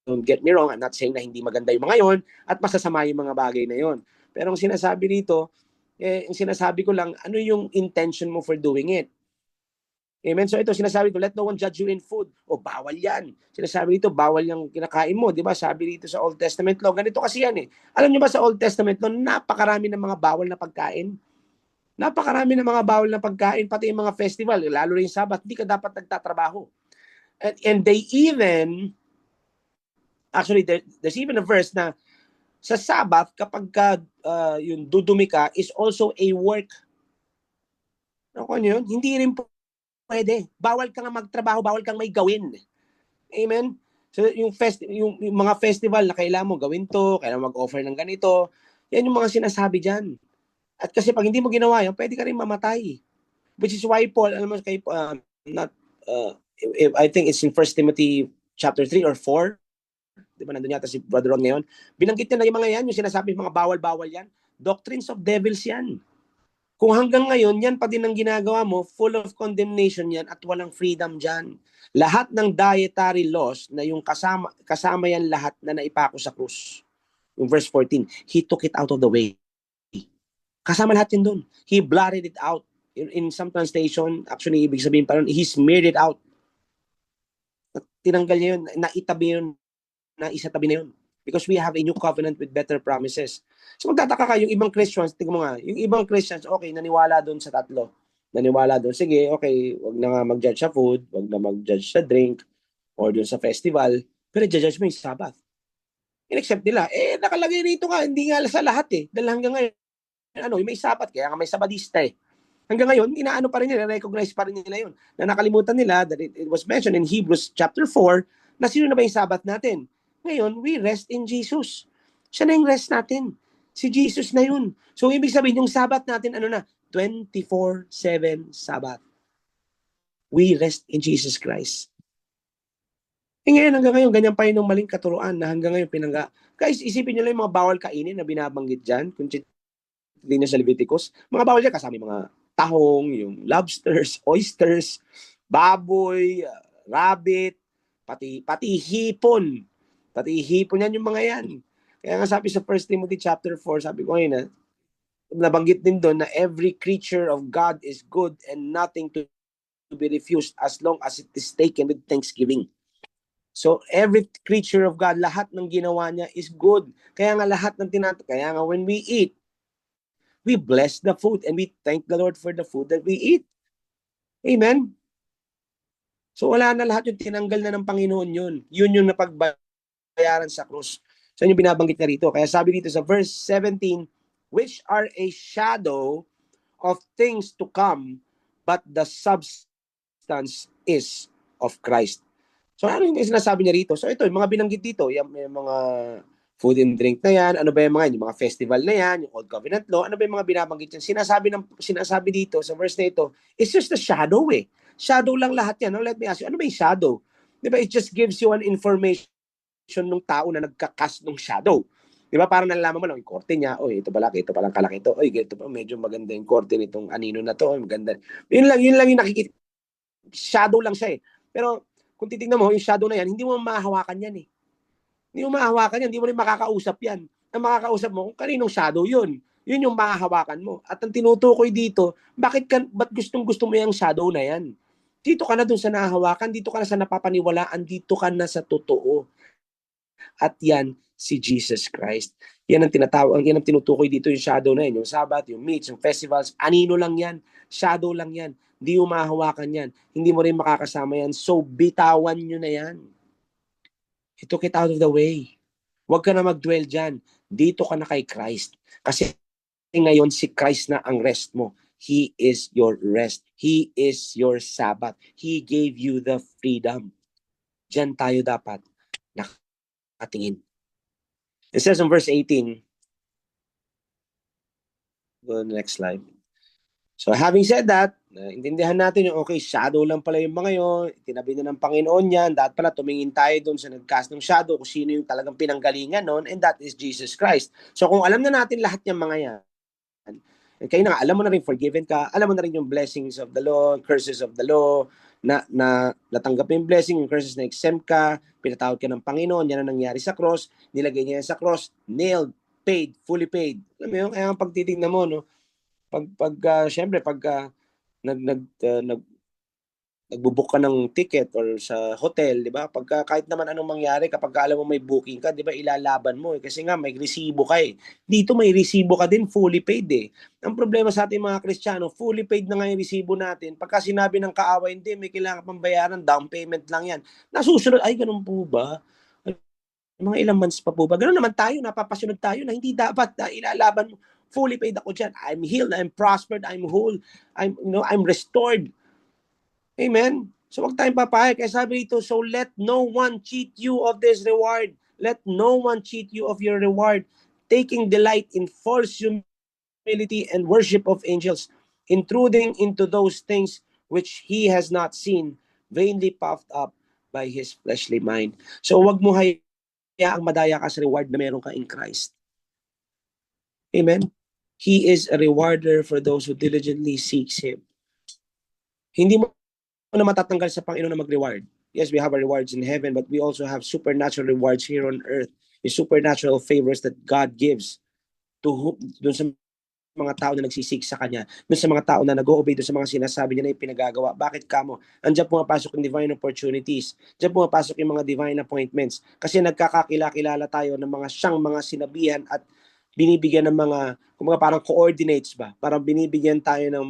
don't get me wrong, I'm not saying na hindi maganda yung mga yon at masasama yung mga bagay na yon. Pero ang sinasabi dito, ang sinasabi ko lang, ano yung intention mo for doing it? Amen? So ito, sinasabi ko, let no one judge you in food. O, bawal yan. Sinasabi dito, bawal yung kinakain mo. Di ba? Sabi dito sa Old Testament law, ganito kasi yan eh. Alam niyo ba sa Old Testament law, napakarami ng mga bawal na pagkain. Napakarami ng mga bawal na pagkain, pati yung mga festival, lalo rin yung Sabbath, hindi ka dapat nagtatrabaho. And they even, actually, there's even a verse na sa Sabbath, kapag yung dudumi ka, is also a work. Ano yun? Hindi rin pwede. Bawal kang magtrabaho, bawal kang may gawin. Amen? So yung mga festival na kailangan mo gawin to, kailangan mag-offer ng ganito, yan yung mga sinasabi dyan. At kasi pag hindi mo ginawa yan, pwede ka rin mamatay. Which is why Paul, alam mo, I think it's in 1 Timothy chapter 3 or 4, di ba nandun yata si Brother Ron ngayon, binanggit niya na yung mga yan, yung sinasabi mga bawal-bawal yan, doctrines of devils yan. Kung hanggang ngayon, yan pa din ang ginagawa mo, full of condemnation yan at walang freedom dyan. Lahat ng dietary laws na yung kasama yan lahat na naipako sa krus. Yung verse 14, He took it out of the way. Kasama lahat yun dun. He blotted it out. In some translation, actually, ibig sabihin pa rin, He smeared it out. Tinanggal niya yun, naitabi yun na isatabi na yun. Because we have a new covenant with better promises. So magtataka ka, yung ibang Christians, tingnan mo nga, yung ibang Christians, okay, naniwala doon sa tatlo. Naniwala doon, sige, okay, wag na nga mag-judge sa food, wag na mag-judge sa drink, or doon sa festival, pero judge mo yung Sabbath. In-accept nila. Nakalagay rito nga, hindi nga sa lahat Dahil hanggang ngayon, may Sabbath, kaya nga may Sabadista Hanggang ngayon, inaano pa rin nila, recognize pa rin nila yun. Na nakalimutan nila that it was mentioned in Hebrews chapter 4, na sino na ba yung Sabbath natin? Ngayon, we rest in Jesus. Siya na yung rest natin. Si Jesus na yun. So, ibig sabihin, yung Sabbath natin, 24/7 Sabbath. We rest in Jesus Christ. Ngayon, hanggang ngayon, ganyan pa rin ng maling katuruan na hanggang ngayon Guys, isipin nyo lang yung mga bawal kainin na binabanggit dyan, kung hindi sa Leviticus. Mga bawal dyan, kasama yung mga tahong, yung lobsters, oysters, baboy, rabbit, pati hipon. Pati hipon yan yung mga yan. Kaya nga sabi sa 1 Timothy chapter 4, sabi ko ngayon nabanggit din doon na every creature of God is good and nothing to be refused as long as it is taken with thanksgiving. So every creature of God, lahat ng ginawa niya is good. Kaya nga lahat ng kaya nga when we eat, we bless the food and we thank the Lord for the food that we eat. Amen? So wala na lahat yung tinanggal na ng Panginoon yun. Yun yung napagbayaran sa krus. So yun yung binabanggit niya rito. Kaya sabi dito sa verse 17, which are a shadow of things to come, but the substance is of Christ. So ano yung sinasabi niya rito? So ito, yung mga binanggit dito, yung mga food and drink na yan, ano ba yung mga festival na yan, yung Old Covenant Law, ano ba yung mga binabanggit yan? Sinasabi dito sa verse na ito, it's just a shadow Shadow lang lahat yan. Now, let me ask you, ano ba yung shadow? Di ba, it just gives you an information ng tao na nagka-cast ng shadow. Di ba, parang nalalaman mo lang, yung korte niya, ito palang kalaki ito, ito pa, medyo maganda yung korte nitong anino na to, maganda. Yun lang yung nakikita. Shadow lang siya Pero, kung titignan mo, yung shadow na yan, hindi mo mahahawakan yan Hindi mo mahahawakan yan, hindi mo rin makakausap yan. Ang makakausap mo, kung kaninong shadow yun. Yun yung mahahawakan mo. At ang tinutukoy dito, ba't gustong-gusto mo yung shadow na yan? Dito ka na dun sa nahahawakan, dito ka na sa napapaniwalaan, dito ka na sa totoo. At yan, si Jesus Christ. Yan ang tinutukoy dito yung shadow na yan. Yung Sabbath, yung meats, yung festivals, anino lang yan. Shadow lang yan. Hindi mo mahahawakan yan. Hindi mo rin makakasama yan. So, bitawan nyo na yan. He took it out of the way. Huwag ka na mag-dwell dyan. Dito ka na kay Christ. Kasi ngayon si Christ na ang rest mo. He is your rest. He is your Sabbath. He gave you the freedom. Diyan tayo dapat nakatingin. It says in verse 18, go to the next slide. So having said that, intindihan natin yung shadow lang pala yung mga yun, tinabi na ng Panginoon yan, dapat pala tumingin tayo doon sa nag-cast ng shadow kung sino yung talagang pinanggalingan noon, and that is Jesus Christ. So kung alam na natin lahat yung mga yan, and kayo na alam mo na rin forgiven ka, alam mo na rin yung blessings of the law, curses of the law, na natanggap yung blessing, yung curses na exempt ka, pinatawad ka ng Panginoon, yan ang nangyari sa cross, nilagay niya sa cross, nailed, paid, fully paid. Alam mo yun, kaya ang pagtitignan mo, syempre nagbo-book ka ng ticket or sa hotel, di ba? Pagka kahit naman anong mangyari, kapag alam mo may booking ka, di ba, ilalaban mo kasi nga may resibo ka Dito may resibo ka din, fully paid Ang problema sa ating mga Kristiyano, fully paid na nga yung resibo natin. Pagka sinabi ng kaaway, hindi, may kailangan pang bayaran, down payment lang yan. Nasusunod, ay, ganun po ba? Mga ilang months pa po ba? Ganun naman tayo, napapasunod tayo na hindi dapat na ilalaban mo. Fully paid ako dyan. I'm healed, I'm prospered, I'm whole, I'm restored. Amen? So wag tayong papayag. Kaya sabi dito, so let no one cheat you of this reward. Let no one cheat you of your reward, taking delight in false humility and worship of angels, intruding into those things which he has not seen, vainly puffed up by his fleshly mind. So wag mo hayaang madaya ka sa reward na meron ka in Christ. Amen? He is a rewarder for those who diligently seeks Him. Hindi mo na matatanggal sa Panginoon na mag-reward. Yes, we have our rewards in heaven, but we also have supernatural rewards here on earth. The supernatural favors that God gives to dun sa mga tao na nagsisik sa kanya, doon sa mga tao na nag-o-obey doon sa mga sinasabi niya na ipinagagawa. Bakit kamo? Andiyan pumapasok yung divine opportunities. Diyan pumapasok yung mga divine appointments. Kasi nagkakakilala tayo ng mga siyang mga sinabihan at binibigyan ng mga, kumbaga parang coordinates ba? Parang binibigyan tayo ng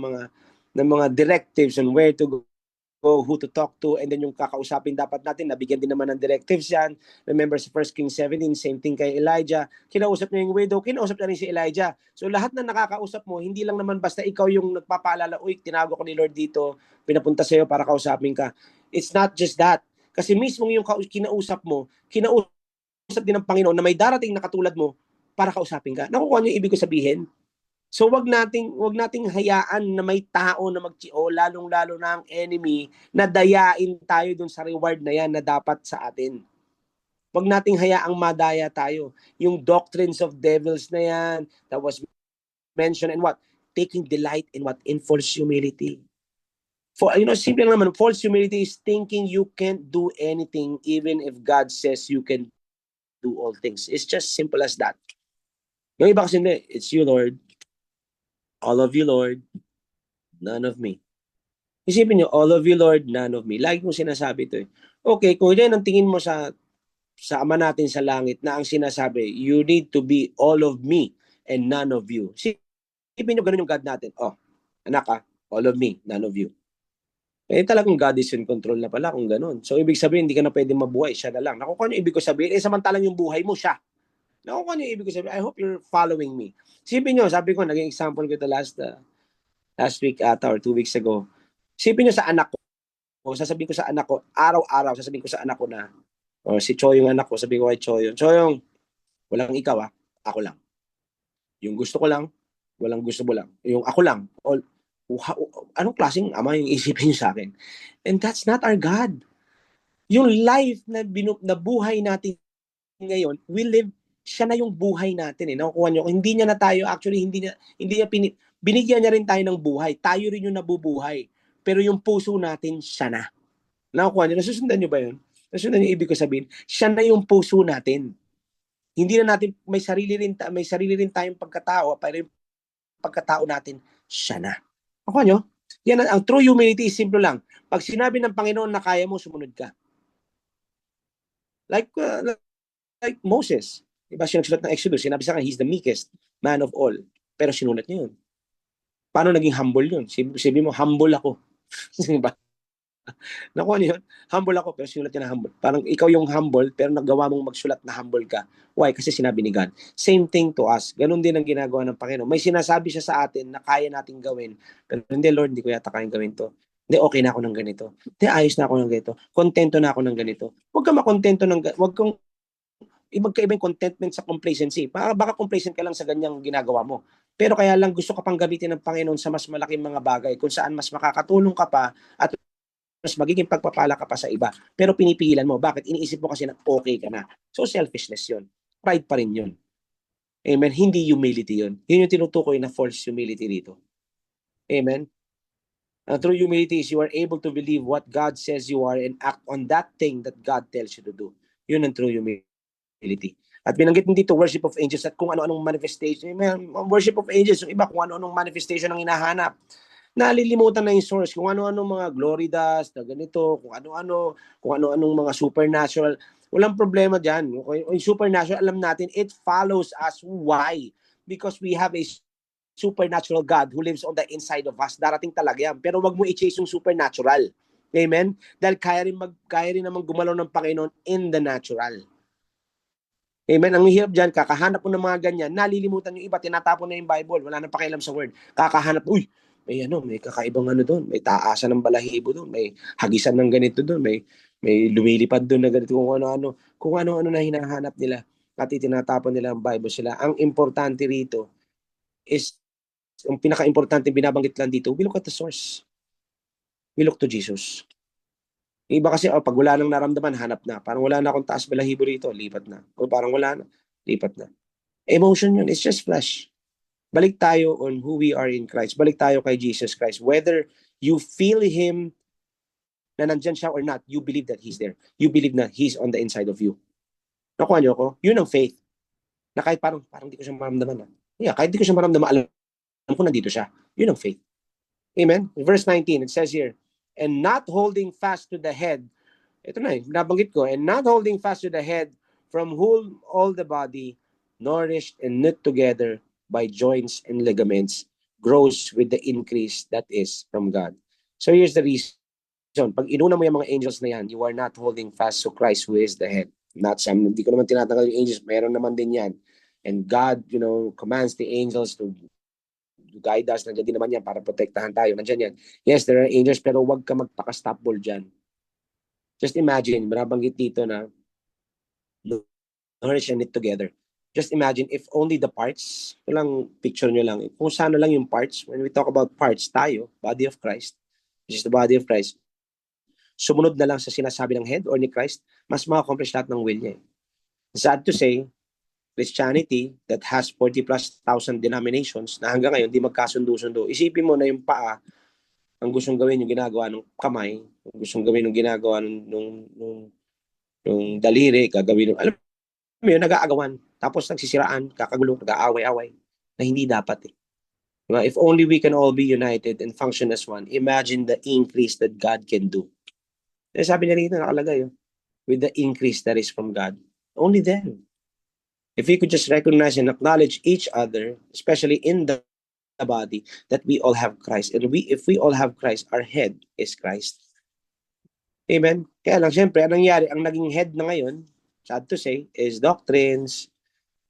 mga directives on where to go, who to talk to, and then yung kakausapin dapat natin, nabigyan din naman ng directives yan. Remember sa 1 Kings 17, same thing kay Elijah. Kinausap niya yung widow, kinausap niya rin si Elijah. So lahat na nakakausap mo, hindi lang naman basta ikaw yung nagpapaalala, uy, tinago ko ni Lord dito, pinapunta sa'yo para kausapin ka. It's not just that. Kasi mismo yung kinausap mo, kinausap din ng Panginoon na may darating na katulad mo para kausapin ka. Nakukuha niyo yung ibig ko sabihin? So wag nating hayaan na may tao na lalong-lalo na ang enemy na dayain tayo dun sa reward na yan na dapat sa atin. Wag nating hayaang madaya tayo. Yung doctrines of devils na yan that was mentioned and what? Taking delight in what? In false humility. Simple lang naman, false humility is thinking you can't do anything even if God says you can do all things. It's just simple as that. Yung iba kasi hindi, it's you, Lord. All of you, Lord. None of me. Isipin nyo, all of you, Lord, none of me. Lagi kong sinasabi ito eh. Okay, kung yan ang tingin mo sa Ama natin sa langit na ang sinasabi, you need to be all of me and none of you. Isipin nyo, ganun yung God natin. Oh, anak all of me, none of you. Eh talagang God is in control na pala kung ganun. So ibig sabihin, hindi ka na pwede mabuhay, siya na lang. Nakukuha nyo ibig ko sabihin, samantalang yung buhay mo, siya. Nakukuha nyo ibig ko sabihin, I hope you're following me. Isipin nyo, sabi ko, naging example ko ito last week or 2 weeks ago. Isipin nyo sa anak ko, sasabihin ko sa anak ko, araw-araw, sasabihin ko sa anak ko na, si Choyong anak ko, sabihin ko kay Choyong, walang ikaw ako lang. Yung gusto ko lang, walang gusto mo lang. Yung ako lang, anong klaseng ama yung isipin nyo sa akin? And that's not our God. Yung life na buhay natin ngayon, we live, siya na yung buhay natin Nakukuha nyo, hindi niya na tayo, actually, hindi niya binigyan niya rin tayo ng buhay. Tayo rin yung nabubuhay. Pero yung puso natin, siya na. Nakukuha niyo? Nasusundan niyo ba yun? Nasusundan niyo ibig ko sabihin? Siya na yung puso natin. Hindi na natin, may sarili rin tayong pagkatao, pero yung pagkatao natin, siya na. Nakukuha niyo? Yan ang true humility is simple lang. Pag sinabi ng Panginoon na kaya mo, sumunod ka. Like Moses. Diba siya nagsulat ng Exodus, sinabi sa kanya, he's the meekest man of all. Pero sinulat niya yun. Paano naging humble yun? Sabi mo, humble ako. Diba? Nakuha niyo yun? Humble ako, pero sinulat niya na humble. Parang ikaw yung humble, pero nagawa mong magsulat na humble ka. Why? Kasi sinabi ni God. Same thing to us. Ganun din ang ginagawa ng Panginoon. May sinasabi siya sa atin na kaya nating gawin. Pero hindi, Lord, hindi ko yata kayang gawin to. Hindi, okay na ako ng ganito. Hindi, ayos na ako ng ganito. Kontento na ako ng ganito. Huwag kang makontento huwag kang magkaibang contentment sa complacency. Baka complacent ka lang sa ganyang ginagawa mo. Pero kaya lang gusto ka pang gamitin ng Panginoon sa mas malaking mga bagay kung saan mas makakatulong ka pa at mas magiging pagpapala ka pa sa iba. Pero pinipigilan mo. Bakit? Iniisip mo kasi na okay ka na. So selfishness yun. Pride pa rin yun. Amen? Hindi humility yun. Yun yung tinutukoy na false humility dito. Amen? True humility is you are able to believe what God says you are and act on that thing that God tells you to do. Yun ang true humility. At binanggit din dito worship of angels at kung ano-anong manifestation. Worship of angels, yung iba kung ano-anong manifestation ang hinahanap. Nalilimutan na yung source, kung ano-anong mga glory dust, na ganito, kung ano-anong mga supernatural. Walang problema dyan. Yung supernatural, alam natin, it follows us. Why? Because we have a supernatural God who lives on the inside of us. Darating talaga yan. Pero wag mo i-chase yung supernatural. Amen? Dahil kaya rin naman gumalaw ng Panginoon in the natural. Amen. Ang hirap dyan, kakahanap mo ng mga ganyan, nalilimutan yung iba, tinatapon na yung Bible, wala nang pakialam sa word. Kakahanap, may kakaibang doon, may taasan ng balahibo doon, may hagisan ng ganito doon, may lumilipad doon na ganito, kung ano-ano na hinahanap nila, at itinatapon nila ang Bible sila. Ang importante rito is, yung pinaka-importante binabanggit lang dito, we look at the source. We look to Jesus. Iba kasi, pag wala nang naramdaman, hanap na. Parang wala na akong taas balahibo rito, lipat na. O parang wala na, lipat na. Emotion yun, it's just flesh. Balik tayo on who we are in Christ. Balik tayo kay Jesus Christ. Whether you feel Him na nandyan siya or not, you believe that He's there. You believe na He's on the inside of you. Nakuha niyo ko? Yun ang faith. Na kahit parang di ko siya maramdaman. Yeah, kahit di ko siya maramdaman, alam ko nandito siya. Yun ang faith. Amen? Verse 19, it says here, and not holding fast to the head, ito na nabanggit ko, and not holding fast to the head, from whom all the body, nourished and knit together by joints and ligaments, grows with the increase that is from God. So here's the reason. Pag inuna mo yung mga angels na yan, you are not holding fast to Christ who is the head. Not some, hindi ko naman tinatanggal yung angels, meron naman din yan. And God, commands the angels to guide us. Nandiyan din naman yan para protektahan tayo. Nandiyan yan. Yes, there are angels, pero huwag ka magpaka-stop ball dyan. Just imagine, marabanggit dito na nourish and knit together. Just imagine if only the parts, ito lang, picture nyo lang, kung sana lang yung parts, when we talk about parts, tayo, body of Christ, which is the body of Christ, sumunod na lang sa sinasabi ng head or ni Christ, mas ma-accomplish lahat ng will niya. Sad to say, Christianity that has 40 plus thousand denominations na hanggang ngayon di magkasundo-sundo. Isipin mo na yung paa, ang gustong gawin yung ginagawa ng kamay, ang gustong gawin yung ginagawa ng daliri, gagawin ng, alam mo yun, nag-aagawan. Tapos nagsisiraan, kakagulo, nag-aaway-away, na hindi dapat eh. Diba? If only we can all be united and function as one, imagine the increase that God can do. Sabi niya rito, nakalagay, with the increase that is from God. Only then. If we could just recognize and acknowledge each other, especially in the body, that we all have Christ. And if we all have Christ, our head is Christ. Amen? Kaya lang, siyempre, anong nangyari? Ang naging head na ngayon, sad to say, is doctrines.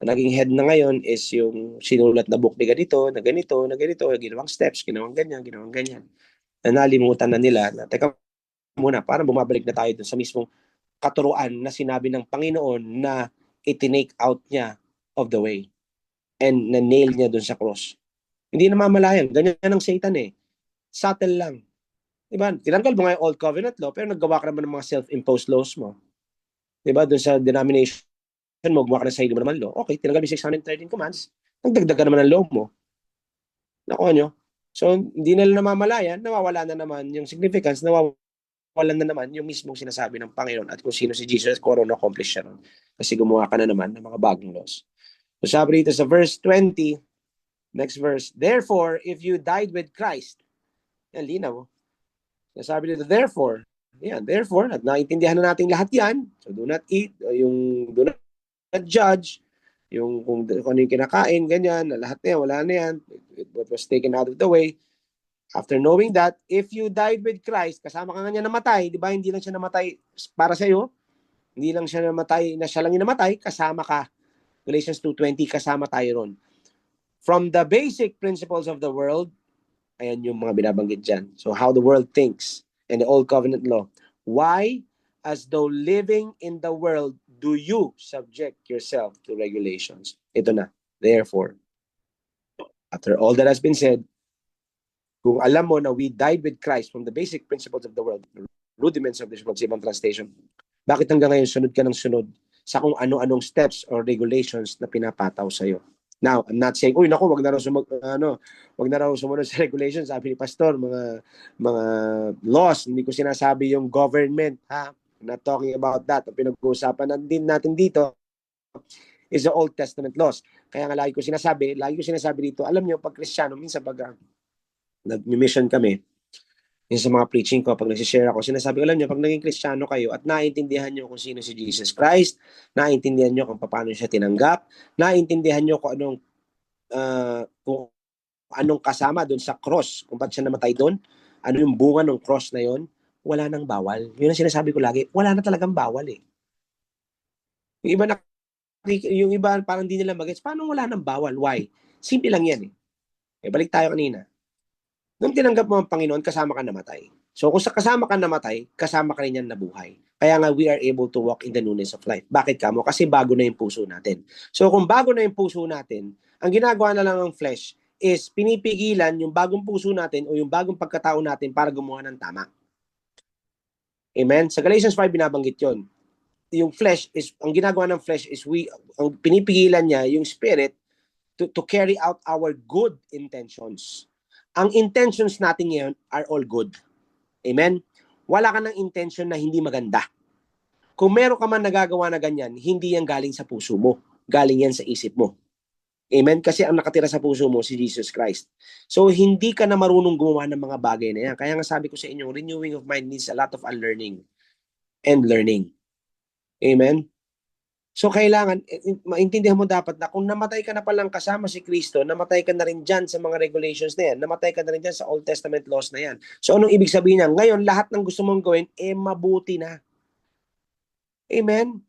Ang naging head na ngayon is yung sinulat na book ni ganito, na ganito, ginawang steps, ginawang ganyan. Na nalimutan na nila na, teka muna, parang bumabalik na tayo dun sa mismong katuruan na sinabi ng Panginoon na itinake out niya of the way and na-nail niya dun sa cross. Hindi na mamalayan. Ganyan ang Satan eh. Subtle lang. Diba? Tinanggal mo nga yung Old Covenant law pero naggawa ka naman ng mga self-imposed laws mo. Diba? Dun sa denomination mo, gumawa ka na sa sarili mo naman law. Okay, tinanggal mo 613 commands. Nagdagdag ka naman ng law mo. Nakuha nyo? So, hindi na namamalayan, nawawala na naman yung significance, nawawala na naman yung mismong sinasabi ng Panginoon at kung sino si Jesus, kung ano accomplish siya ron. Kasi gumawa ka na naman ng mga bagong laws. So, sabi rito sa verse 20, next verse, therefore, if you died with Christ, yan, linaw. Sabi dito, therefore, at naintindihan na natin lahat yan. So, do not eat, yung do not judge, yung kung ano yung kinakain, ganyan, lahat na yan, wala na yan. What was taken out of the way. After knowing that, if you died with Christ, kasama ka nga niya namatay, di ba? Hindi lang siya namatay para sa'yo. Hindi lang siya namatay, na siya lang yung namatay, kasama ka. Galatians 2:20, kasama tayo ron. From the basic principles of the world, ayan yung mga binabanggit dyan. So how the world thinks and the Old Covenant law. Why? As though living in the world, do you subject yourself to regulations? Ito na. Therefore, after all that has been said, kung alam mo na we died with Christ from the basic principles of the world, rudiments of this world, sa ibang translation, bakit hanggang ngayon sunod ka ng sunod sa kung ano-anong steps or regulations na pinapataw sa'yo? Now, I'm not saying, uy, naku, wag na raw sumunod sa regulations, sabi ni Pastor, mga laws, hindi ko sinasabi yung government, ha? I'm not talking about that. Ang pinag-uusapan natin dito is the Old Testament laws. Kaya nga lagi ko sinasabi dito, alam niyo, pag Kristiyano, minsan pag nag-mission kami, yung sa mga preaching ko, pag nagsishare ako, sinasabi ko, alam niyo, pag naging Kristiyano kayo at naintindihan niyo kung sino si Jesus Christ, naintindihan niyo kung paano siya tinanggap, naintindihan niyo kung anong kasama doon sa cross, kung ba't siya namatay doon, ano yung bunga ng cross na yon, wala nang bawal. Yun ang sinasabi ko lagi, wala na talagang bawal eh. Yung iba parang di nila mag-gets, paano wala nang bawal? Why? Simple lang yan eh. Balik tayo kanina. Nung tinanggap mo ang Panginoon, kasama ka namatay. So kung kasama ka namatay, kasama ka rin yan nabuhay. Kaya nga we are able to walk in the newness of life. Bakit kamo? Kasi bago na yung puso natin. So kung bago na yung puso natin, ang ginagawa na lang ng flesh is pinipigilan yung bagong puso natin o yung bagong pagkatao natin para gumawa ng tama. Amen? Sa Galatians 5 binabanggit yon. Yung flesh is, ang ginagawa ng flesh is ang pinipigilan niya yung spirit to carry out our good intentions. Ang intentions natin ngayon are all good. Amen? Wala ka ng intention na hindi maganda. Kung meron ka man nagagawa na ganyan, hindi yan galing sa puso mo. Galing yan sa isip mo. Amen? Kasi ang nakatira sa puso mo, si Jesus Christ. So, hindi ka na marunong gumawa ng mga bagay na yan. Kaya nga sabi ko sa inyo, renewing of mind needs a lot of unlearning and learning. Amen? So, kailangan, maintindihan mo dapat na kung namatay ka na palang kasama si Kristo, namatay ka na rin dyan sa mga regulations na yan, namatay ka na rin dyan sa Old Testament laws na yan. So, anong ibig sabihin niya? Ngayon, lahat ng gusto mong gawin, mabuti na. Amen?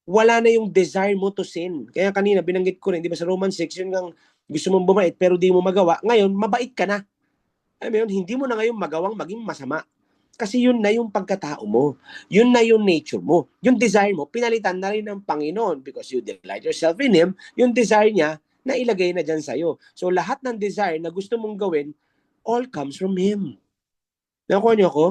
Wala na yung desire mo to sin. Kaya kanina, binanggit ko rin, di ba sa Romans 6, yun nga, gusto mong bumait pero di mo magawa. Ngayon, mabait ka na. Alam mo yun, hindi mo na ngayon magawang maging masama. Kasi yun na yung pagkatao mo. Yun na yung nature mo. Yung desire mo, pinalitan na rin ng Panginoon because you delight yourself in Him. Yung desire niya, na ilagay na dyan sa'yo. So lahat ng desire na gusto mong gawin, all comes from Him. Nakuha niyo ako?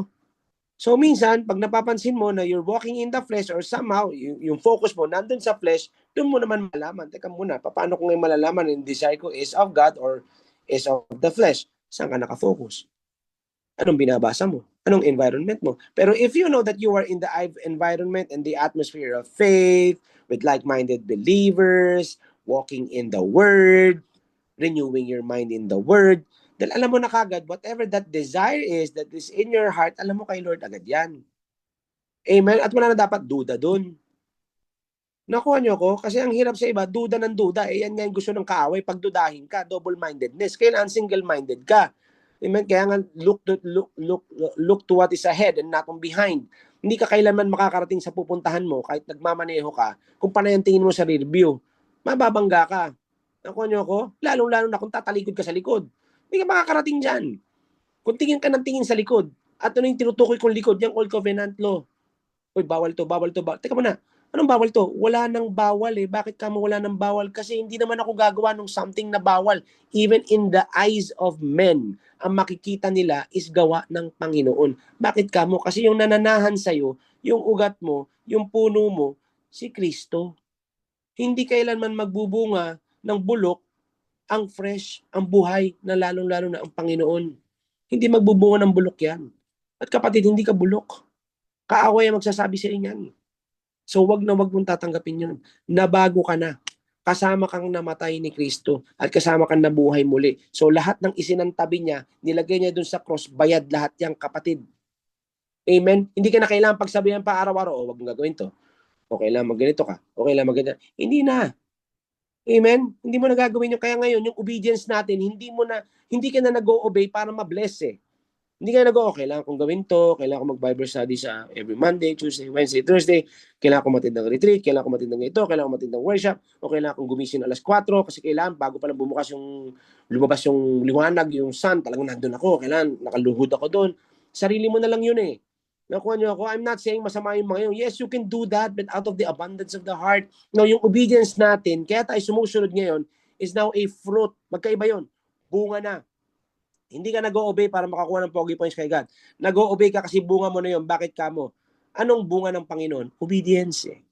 So minsan, pag napapansin mo na you're walking in the flesh or somehow, yung focus mo nandun sa flesh, doon mo naman malaman. Teka muna, paano ko ngayon malalaman yung desire ko is of God or is of the flesh? Saan ka nakafocus? Anong binabasa mo? Anong environment mo? Pero if you know that you are in the environment and the atmosphere of faith, with like-minded believers, walking in the Word, renewing your mind in the Word, dahil alam mo na kagad, whatever that desire is that is in your heart, alam mo kay Lord agad yan. Amen? At wala na dapat duda dun. Nakuha niyo ako? Kasi ang hirap sa iba, duda ng duda. Yan nga yung gusto ng kaaway. Pag dudahin ka, double-mindedness. Kailangan single-minded ka. Amen? Kaya nga, look to what is ahead and not on behind. Hindi ka kailanman makakarating sa pupuntahan mo kahit nagmamaneho ka. Kung panay ang tingin mo sa rear view, mababangga ka. Nakuha niyo ako? Lalong-lalo na kung tatalikod ka sa likod. Hindi ka makakarating dyan. Kung tingin ka ng tingin sa likod, at ano yung tinutukoy kong likod, yung Old Covenant Law. Uy, bawal to, bawal to. Teka muna, anong bawal to? Wala nang bawal eh. Bakit ka mo wala nang bawal? Kasi hindi naman ako gagawa ng something na bawal. Even in the eyes of men, ang makikita nila is gawa ng Panginoon. Bakit ka mo? Kasi yung nananahan sa'yo, yung ugat mo, yung puno mo, si Kristo. Hindi kailanman magbubunga ng bulok ang fresh, ang buhay na lalong-lalo na ang Panginoon. Hindi magbubunga ng bulok yan. At kapatid, hindi ka bulok. Kaaway ang magsasabi sa inyan. So wag na wag mong tatanggapin yun. Nabago ka na. Kasama kang namatay ni Kristo at kasama kang nabuhay muli. So lahat ng isinantabi niya, nilagay niya dun sa cross, bayad lahat yang kapatid. Amen? Hindi ka na kailangan pagsabihan pa araw-araw, wag mong gagawin to. Okay lang magganito ka. Okay lang magganito. Hindi na. Amen? Hindi mo na gagawin yun. Kaya ngayon, yung obedience natin, hindi ka na nag-o-obey para ma-bless eh. Hindi ka nag-o, kailangan kong gawin to, kailangan ko mag-Bible study sa every Monday, Tuesday, Wednesday, Thursday, kailangan ko matindang retreat, kailangan ko matindang ito, kailangan ko matindang workshop, o kailangan kong gumising alas 4 kasi kailangan bago pa lang lumabas yung liwanag, yung sun, talagang nandun ako, kailangan nakaluhod ako doon. Sarili mo na lang yun eh. Nakuha niyo ako? I'm not saying masama yung mga yun. Yes, you can do that, but out of the abundance of the heart. Now, yung obedience natin, kaya tayo sumusunod ngayon, is now a fruit. Magkaiba yun. Bunga na. Hindi ka nag-o-obey para makakuha ng pogi points kay God. Nag-o-obey ka kasi bunga mo na yun. Bakit ka mo? Anong bunga ng Panginoon? Obedience eh.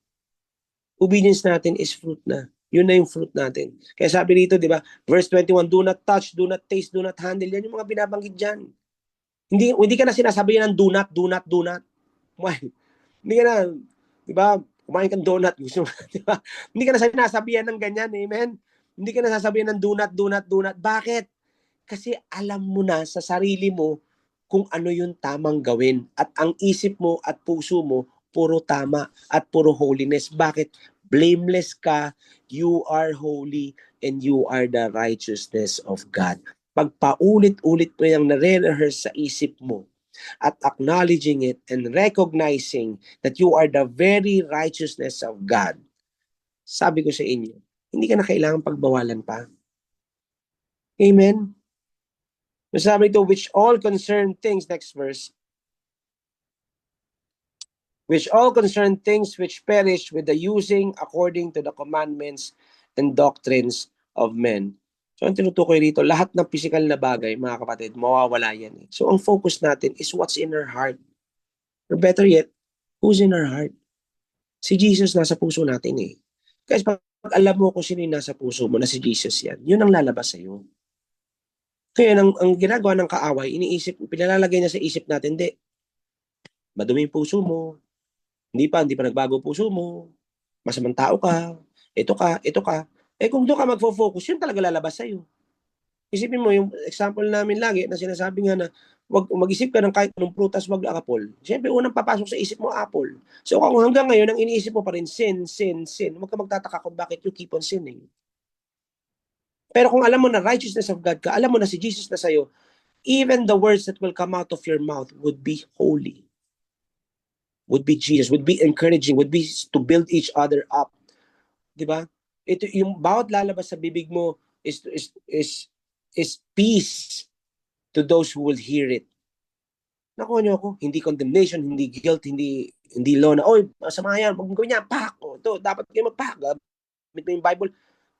Obedience natin is fruit na. Yun na yung fruit natin. Kaya sabi rito, di ba, verse 21, do not touch, do not taste, do not handle. Yan yung mga binabanggit dyan. Hindi ka na sinasabi ng do not, do not, do not. Why? Hindi ka na, di ba, kumain kang donut. Gusto mo, di ba? Hindi ka na sinasabihan ng ganyan, amen? Hindi ka na sasabihan ng do not, do not, do not. Bakit? Kasi alam mo na sa sarili mo kung ano yung tamang gawin. At ang isip mo at puso mo, puro tama at puro holiness. Bakit? Blameless ka, you are holy, and you are the righteousness of God. Pag paulit-ulit mo yung nare-rehearse sa isip mo, at acknowledging it and recognizing that you are the very righteousness of God, sabi ko sa inyo, hindi ka na kailangan pagbawalan pa. Amen? Sabi ito, which all concern things, next verse, which all concern things which perish with the using according to the commandments and doctrines of men. So, ang tinutukoy rito, lahat ng physical na bagay, mga kapatid, mawawala yan. So, ang focus natin is what's in our heart. Or better yet, who's in our heart? Si Jesus nasa puso natin eh. Kasi pag alam mo kung sino yung nasa puso mo, na si Jesus yan, yun ang lalabas sa'yo. Kaya ang ginagawa ng kaaway, pinalalagay niya sa isip natin, hindi, madumi yung puso mo, hindi pa nagbago puso mo, masamang tao ka, ito ka, ito ka. Eh kung doon ka magfo-focus, yun talaga lalabas sa'yo. Isipin mo, yung example namin lagi na sinasabi nga na wag mag-isip ka ng kahit anong prutas, wag apple. Siyempre, unang papasok sa isip mo, apple. So kung hanggang ngayon, ang iniisip mo pa rin, sin, sin, sin, huwag ka magtataka kung bakit you keep on sinning. Pero kung alam mo na righteousness of God ka, alam mo na si Jesus na sa'yo, even the words that will come out of your mouth would be holy, would be Jesus, would be encouraging, would be to build each other up. Di ba? Ito, yung bawat lalabas sa bibig mo is peace to those who will hear it. Nakuha niyo ako, hindi condemnation, hindi guilt, hindi law na, oy, masama yan, huwag mo gawin yan, pak, o, to, dapat kayo magpak, gamit mo yung Bible.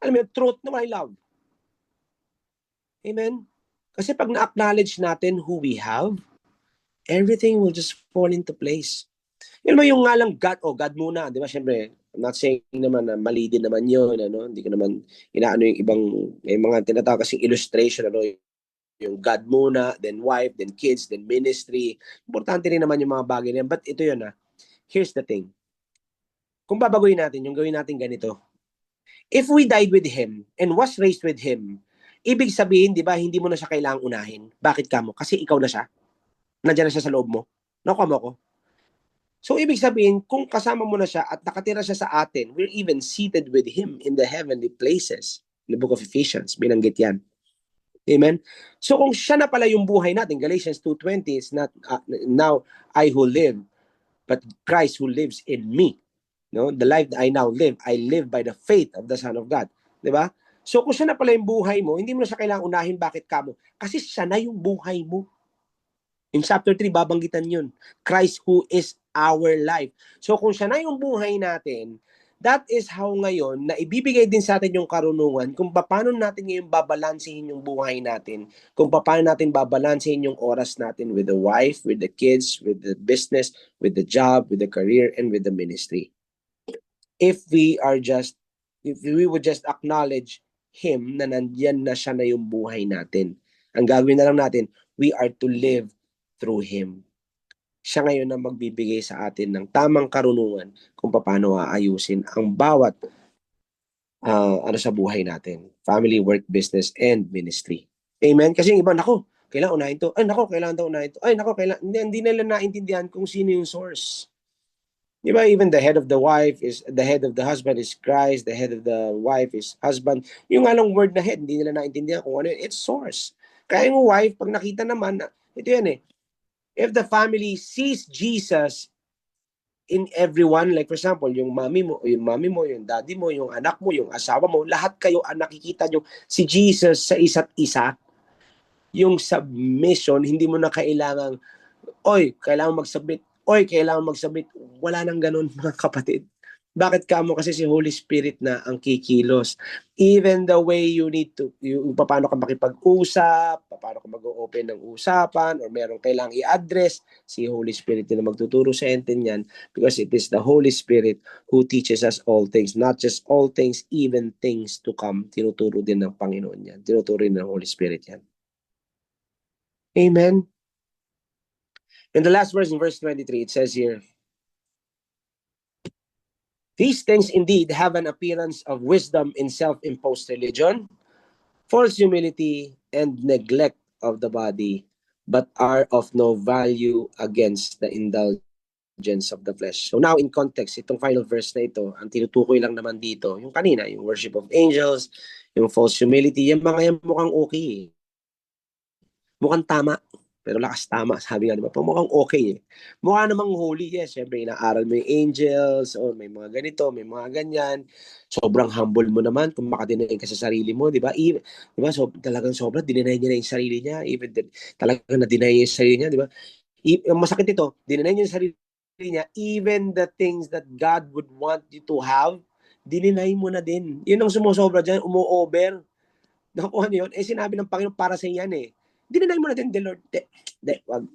Alam mo yung truth na may love. Amen? Kasi pag na-acknowledge natin who we have, everything will just fall into place. Yun mo yung nga lang God, God muna, di ba? Siyempre, I'm not saying naman na mali din naman yun, ano? Hindi ko naman inaano yung ibang, may mga tinatawag kasing illustration, ano, yung God muna, then wife, then kids, then ministry. Importante rin naman yung mga bagay na yan. But ito yun, here's the thing. Kung babaguhin natin, yung gawin natin ganito. If we died with Him and was raised with Him, ibig sabihin, di ba, hindi mo na siya kailangang unahin. Bakit ka mo? Kasi ikaw na siya. Nandiyan na siya sa loob mo. Nakuha mo ko? So, ibig sabihin, kung kasama mo na siya at nakatira siya sa atin, we're even seated with Him in the heavenly places. In the book of Ephesians, binanggit yan. Amen? So, kung siya na pala yung buhay natin, Galatians 2:20 is not, now I who live, but Christ who lives in me. No? The life that I now live, I live by the faith of the Son of God. Diba? So, kung siya na pala yung buhay mo, hindi mo na siya kailangang unahin bakit ka mo. Kasi siya na yung buhay mo. In chapter 3, babanggitan yun. Christ who is our life. So kung siya na yung buhay natin, that is how ngayon, na ibibigay din sa atin yung karunungan kung paano natin ngayon babalansehin yung buhay natin, kung paano natin babalansehin yung oras natin with the wife, with the kids, with the business, with the job, with the career, and with the ministry. If we would just acknowledge Him na nandiyan na siya na yung buhay natin. Ang gagawin na lang natin, we are to live through Him. Siya ngayon ang magbibigay sa atin ng tamang karunungan kung paano aayusin ang bawat sa buhay natin. Family, work, business, and ministry. Amen? Kasi yung iba, nako, kailangan unahin to. Ay, nako, kailangan daw unahin to. Ay, nako, kailangan. Hindi nila naintindihan kung sino yung source. Di ba? Even the head of the husband is Christ, the head of the wife is husband. Yung anong word na head, hindi nila naintindihan kung ano yun. It's source. Kaya yung wife, pag nakita naman, ito yan if the family sees Jesus in everyone, like for example, yung mami mo, yung daddy mo, yung anak mo, yung asawa mo, lahat kayo ang nakikita nyo si Jesus sa isa't isa, yung submission, hindi mo na kailangan, kailangan mag-submit. Wala nang ganun, mga kapatid. Bakit ka mo? Kasi si Holy Spirit na ang kikilos. Even the way you need to, yung paano ka makipag-usap, paano ka mag-open ng usapan, or merong kailangang i-address, si Holy Spirit na magtuturo sa atin yan, because it is the Holy Spirit who teaches us all things. Not just all things, even things to come. Tinuturo din ng Panginoon yan. Tinuturo din ng Holy Spirit yan. Amen? In the last verse, in verse 23, it says here, these things indeed have an appearance of wisdom in self-imposed religion, false humility, and neglect of the body, but are of no value against the indulgence of the flesh. So now in context, itong final verse na ito, ang tinutukoy lang naman dito, yung kanina, yung worship of angels, yung false humility, yung mga yan mukhang okay. Mukhang tama. Pero lakas tama, sabi nga, di ba? Mukhang okay Mukha namang holy, yes. Siyempre, inaaral mo yung angels, or may mga ganito, may mga ganyan. Sobrang humble mo naman kung makadinay ka sa sarili mo, di ba? Di ba? So, talagang sobrang dinay niya na yung sarili niya. Even talagang na-deny niya yung sarili niya, di ba? Masakit ito, dinay niya yung sarili niya, even the things that God would want you to have, dininay mo na din. Yun ang sumusobra dyan, umu-over. Nakuha niyo yun? Sinabi ng Panginoon para sa yan Dinanay mo natin, the Lord. Wag.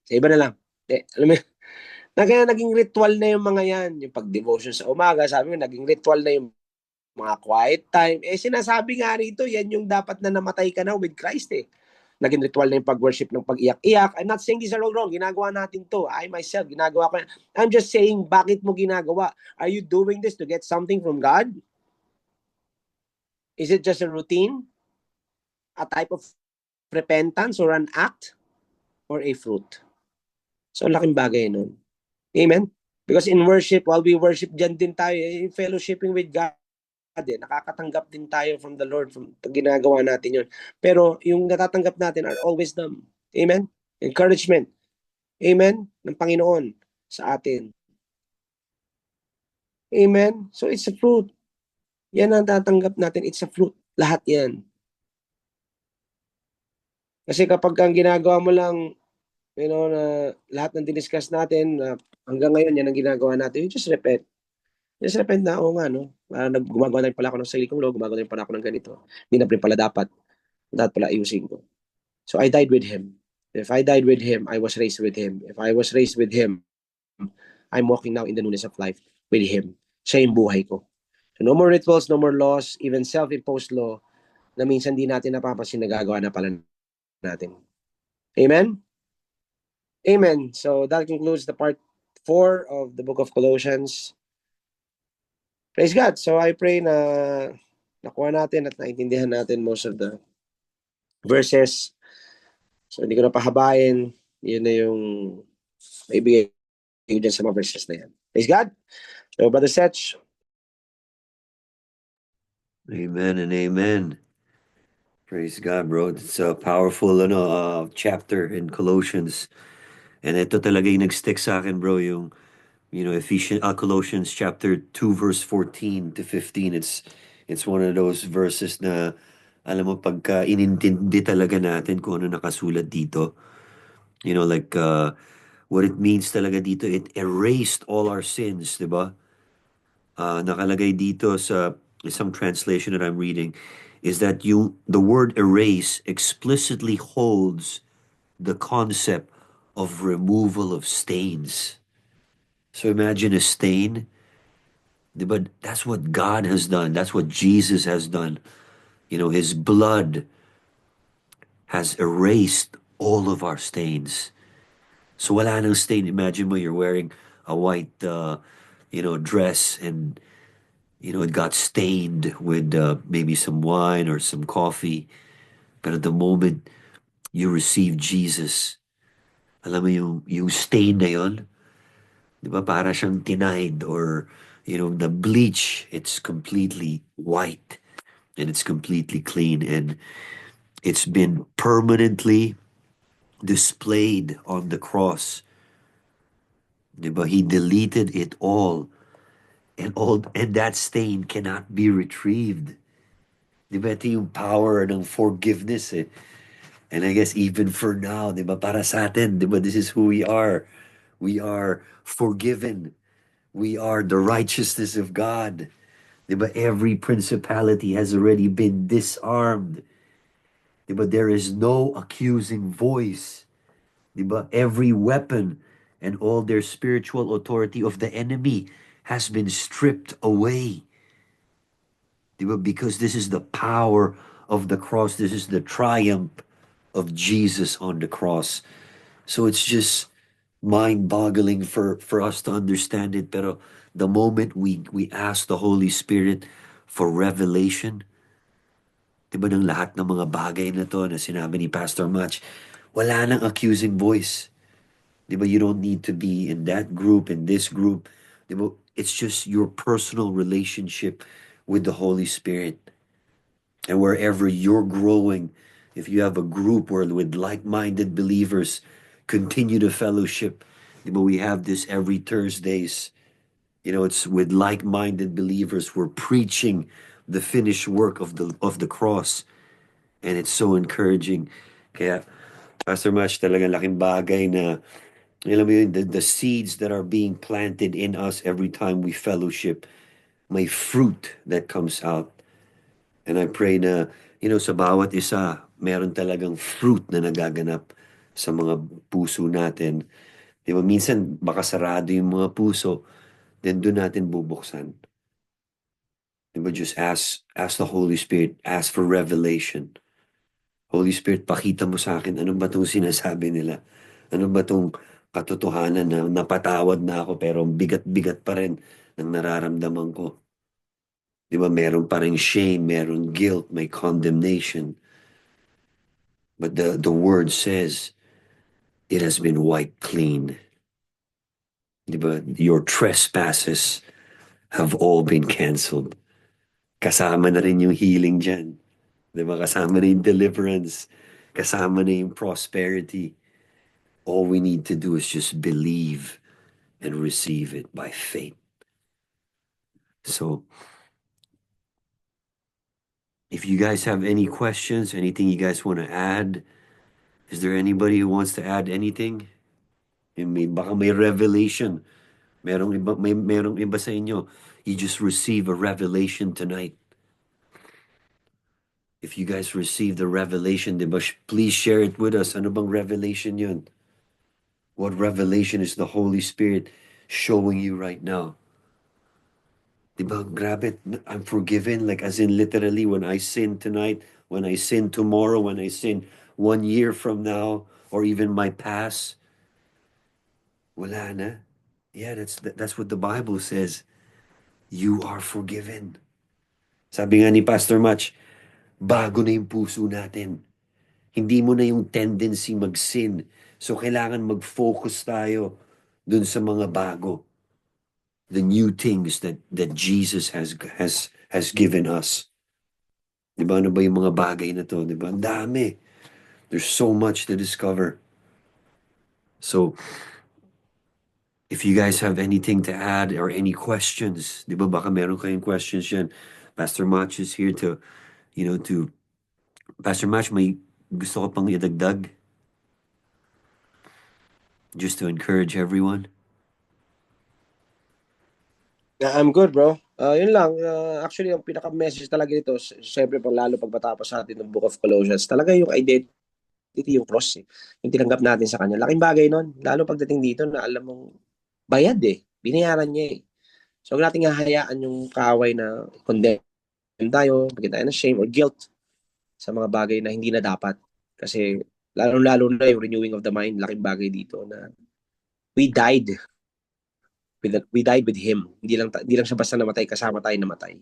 Sa iba na lang. Alam mo, kaya naging ritual na yung mga yan. Yung pag-devotion sa umaga, sabi mo, naging ritual na yung mga quiet time. Sinasabi nga rito, yan yung dapat na namatay ka na with Christ Naging ritual na yung pag-worship ng pag-iyak-iyak. I'm not saying these are all wrong. Ginagawa natin to. I myself, ginagawa ko. I'm just saying, bakit mo ginagawa? Are you doing this to get something from God? Is it just a routine, a type of repentance, or an act, or a fruit? So, laking bagay nun. Amen? Because in worship, while we worship, dyan din tayo, fellowshipping with God, nakakatanggap din tayo from the Lord, from pag ginagawa natin yun. Pero yung natatanggap natin are all wisdom. Amen? Encouragement. Amen? Ng Panginoon sa atin. Amen? So it's a fruit. Yan ang tatanggap natin. It's a fruit. Lahat yan. Kasi kapag ang ginagawa mo lang, na lahat ng diniscuss natin, hanggang ngayon, yan ang ginagawa natin. You just repent. Just repent na, oo nga, no? Gumagawa na rin pala ako ng sarili kong law, gumagawa na rin pala ako ng ganito. Hindi na rin pala dapat. Dapat pala ayusin ko. So I died with Him. If I died with Him, I was raised with Him. If I was raised with Him, I'm walking now in the newness of life with Him. Siya yung buhay ko. So no more rituals, no more laws, even self-imposed law na minsan di natin napapansin nagagawa na pala natin. Amen? Amen. So that concludes the part 4 of the book of Colossians. Praise God. So I pray na nakuha natin at naintindihan natin most of the verses. So hindi ko na pahabain. Yun na yung maibigay ko dyan sa mga verses na yan. Praise God. So Brother Seth. Amen and amen. Praise God, bro. It's a powerful chapter in Colossians. And ito talaga yung nag-stick sa akin, bro, yung Colossians chapter 2 verse 14 to 15. It's one of those verses na alam mo pagka inintindi talaga natin kung ano nakasulat dito. What it means talaga dito, it erased all our sins, 'di ba? Nakalagay dito sa some translation that I'm reading is that the word erase explicitly holds the concept of removal of stains. So imagine a stain, but that's what God has done. That's what Jesus has done. His blood has erased all of our stains. So wala nang stain. Imagine mo you're wearing a white, dress and it got stained with maybe some wine or some coffee. But at the moment you receive Jesus, alam mo yung stain na yun, di ba? Para siyang tinayed or, the bleach, it's completely white and it's completely clean and it's been permanently displayed on the cross. Di ba? He deleted it all and that stain cannot be retrieved. Di ba? Ito yung power ng forgiveness eh. And I guess even for now, di ba? Para sa atin, di ba? This is who we are. We are forgiven. We are the righteousness of God. Di ba? Every principality has already been disarmed. Di ba? There is no accusing voice. Di ba? Every weapon and all their spiritual authority of the enemy has been stripped away. Diba? Because this is the power of the cross. This is the triumph of Jesus on the cross. So it's just mind-boggling for us to understand it. Pero the moment we ask the Holy Spirit for revelation, diba ng lahat ng mga bagay na to na sinabi ni Pastor Match, wala nang accusing voice. Diba? You don't need to be in that group, in this group. Diba? It's just your personal relationship with the Holy Spirit. And wherever you're growing, if you have a group where with like-minded believers, continue to fellowship. Diba? We have this every Thursdays. It's with like-minded believers. We're preaching the finished work of the cross. And it's so encouraging. Kaya, Pastor Mash, talagang laking bagay na alam mo yun, the seeds that are being planted in us every time we fellowship, may fruit that comes out. And I pray na, sa bawat isa, meron talagang fruit na nagaganap sa mga puso natin. Di ba, minsan baka sarado yung mga puso, then doon natin bubuksan. Di ba, just ask the Holy Spirit, ask for revelation. Holy Spirit, pakita mo sa akin, ano ba itong sinasabi nila? Ano ba itong katotohanan na napatawad na ako pero bigat-bigat pa rin ng nararamdaman ko. Di ba, meron pa rin shame, meron guilt, may condemnation. But the word says, it has been wiped clean. Di ba? Your trespasses have all been canceled. Kasama na rin yung healing dyan. Di ba? Kasama na yung deliverance. Kasama na yung prosperity. All we need to do is just believe and receive it by faith. So, if you guys have any questions, anything you guys want to add, is there anybody who wants to add anything? Baka may revelation. Merong iba sa inyo. You just receive a revelation tonight. If you guys receive the revelation, diba, please share it with us. Ano bang revelation yun? What revelation is the Holy Spirit showing you right now? Diba, grabe, I'm forgiven. Like, as in literally, when I sin tonight, when I sin tomorrow, when I sin 1 year from now, or even my past, wala na. Yeah, that's what the Bible says. You are forgiven. Sabi nga ni Pastor Match, bago na yung puso natin. Hindi mo na yung tendency mag-sin. So, kailangan mag-focus tayo dun sa mga bago. The new things that Jesus has given us. Diba? Ano ba yung mga bagay na to? Diba? Ang dami. There's so much to discover. So, if you guys have anything to add or any questions, diba, baka meron kayong questions yan. Pastor Match is here to, Pastor Match, may gusto ko pang idagdag? Just to encourage everyone? I'm good, bro. Yun lang. Actually, yung pinaka-message talaga nito, syempre, lalo pag matapos natin ng Book of Colossians, talaga yung identity, yung cross, yung tinanggap natin sa kanya. Laking bagay nun. Lalo pagdating dito na alam mong bayad binayaran niya So, huwag natin hahayaan yung kaaway na condemn tayo, maging tayo ng shame or guilt sa mga bagay na hindi na dapat. Kasi, lalo-lalo na yung renewing of the mind, laking bagay dito na we died with Him. Hindi lang siya basta namatay, kasama tayo namatay.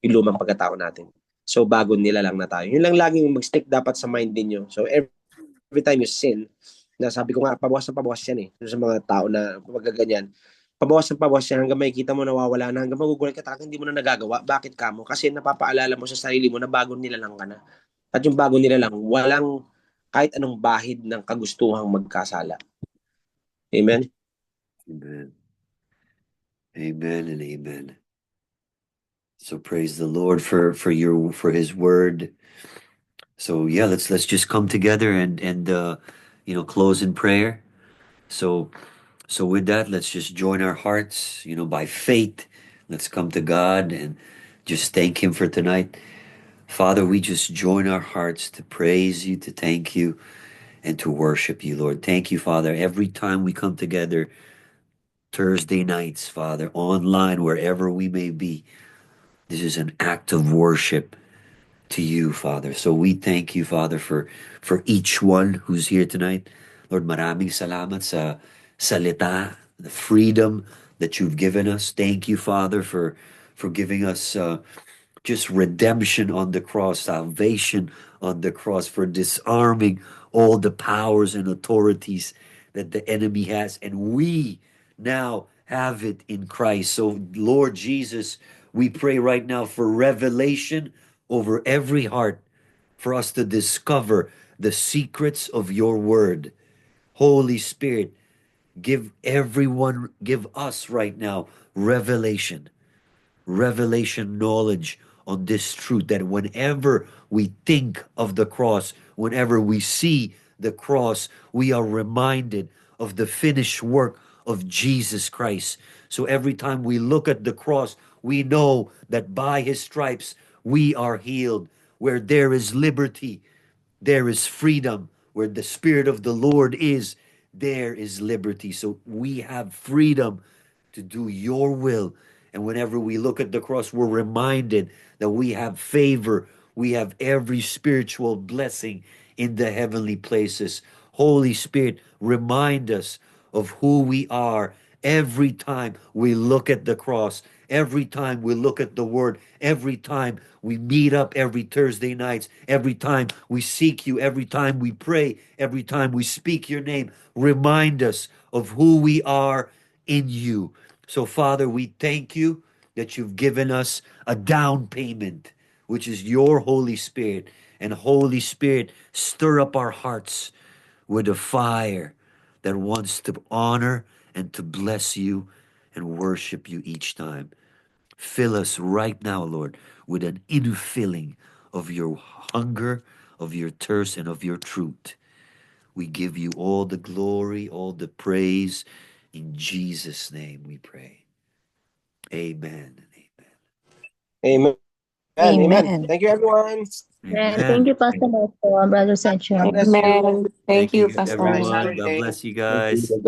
Yung lumang pagkatao natin. So, bago nila lang na tayo. Yun lang laging mag-stick dapat sa mind ninyo. So, every time you sin, na sabi ko nga, pabawas na pabawas yan sa mga tao na magaganyan. Pabawas na pabawas yan hanggang makikita mo nawawala na, hanggang magugulat ka talaga hindi mo na nagagawa. Bakit ka mo? Kasi napapaalala mo sa sarili mo na bago nila lang ka na. At yung bago nila lang, walang kahit anong bahid ng kagustuhang magkasala. Amen? Amen. Amen and amen. So praise the Lord for His word. So yeah, let's just come together and close in prayer. So with that, let's just join our hearts, by faith. Let's come to God and just thank Him for tonight. Father, we just join our hearts to praise You, to thank You, and to worship You, Lord. Thank You, Father. Every time we come together, Thursday nights, Father, online, wherever we may be, this is an act of worship to You, Father. So we thank You, Father, for each one who's here tonight. Lord, maraming salamat sa salita, the freedom that You've given us. Thank You, Father, for giving us just redemption on the cross, salvation on the cross, for disarming all the powers and authorities that the enemy has. And we now have it in Christ. So, Lord Jesus, we pray right now for revelation over every heart, for us to discover the secrets of Your word. Holy Spirit, give us right now revelation knowledge on this truth, that whenever we think of the cross, whenever we see the cross, we are reminded of the finished work of Jesus Christ. So every time we look at the cross, we know that by His stripes we are healed. Where there is liberty, there is freedom. Where the Spirit of the Lord is, there is liberty. So we have freedom to do Your will. And whenever we look at the cross, we're reminded that we have favor. We have every spiritual blessing in the heavenly places. Holy Spirit, remind us of who we are every time we look at the cross, every time we look at the word, every time we meet up every Thursday nights, every time we seek you, every time we pray, every time we speak your name, remind us of who we are in you. So, Father, we thank you that you've given us a down payment, which is your Holy Spirit. And Holy Spirit, stir up our hearts with a fire that wants to honor and to bless you and worship you each time. Fill us right now, Lord, with an infilling of your hunger, of your thirst, and of your truth. We give you all the glory, all the praise. In Jesus' name we pray. Amen. Amen. Amen. Amen. Thank you, everyone. And thank Amen. you, Pastor Marco, Brother Sancho. God bless you. Amen. Thank you, Thank you, Pastor Have a nice everyone. Mark. God birthday. bless you Thank guys. you.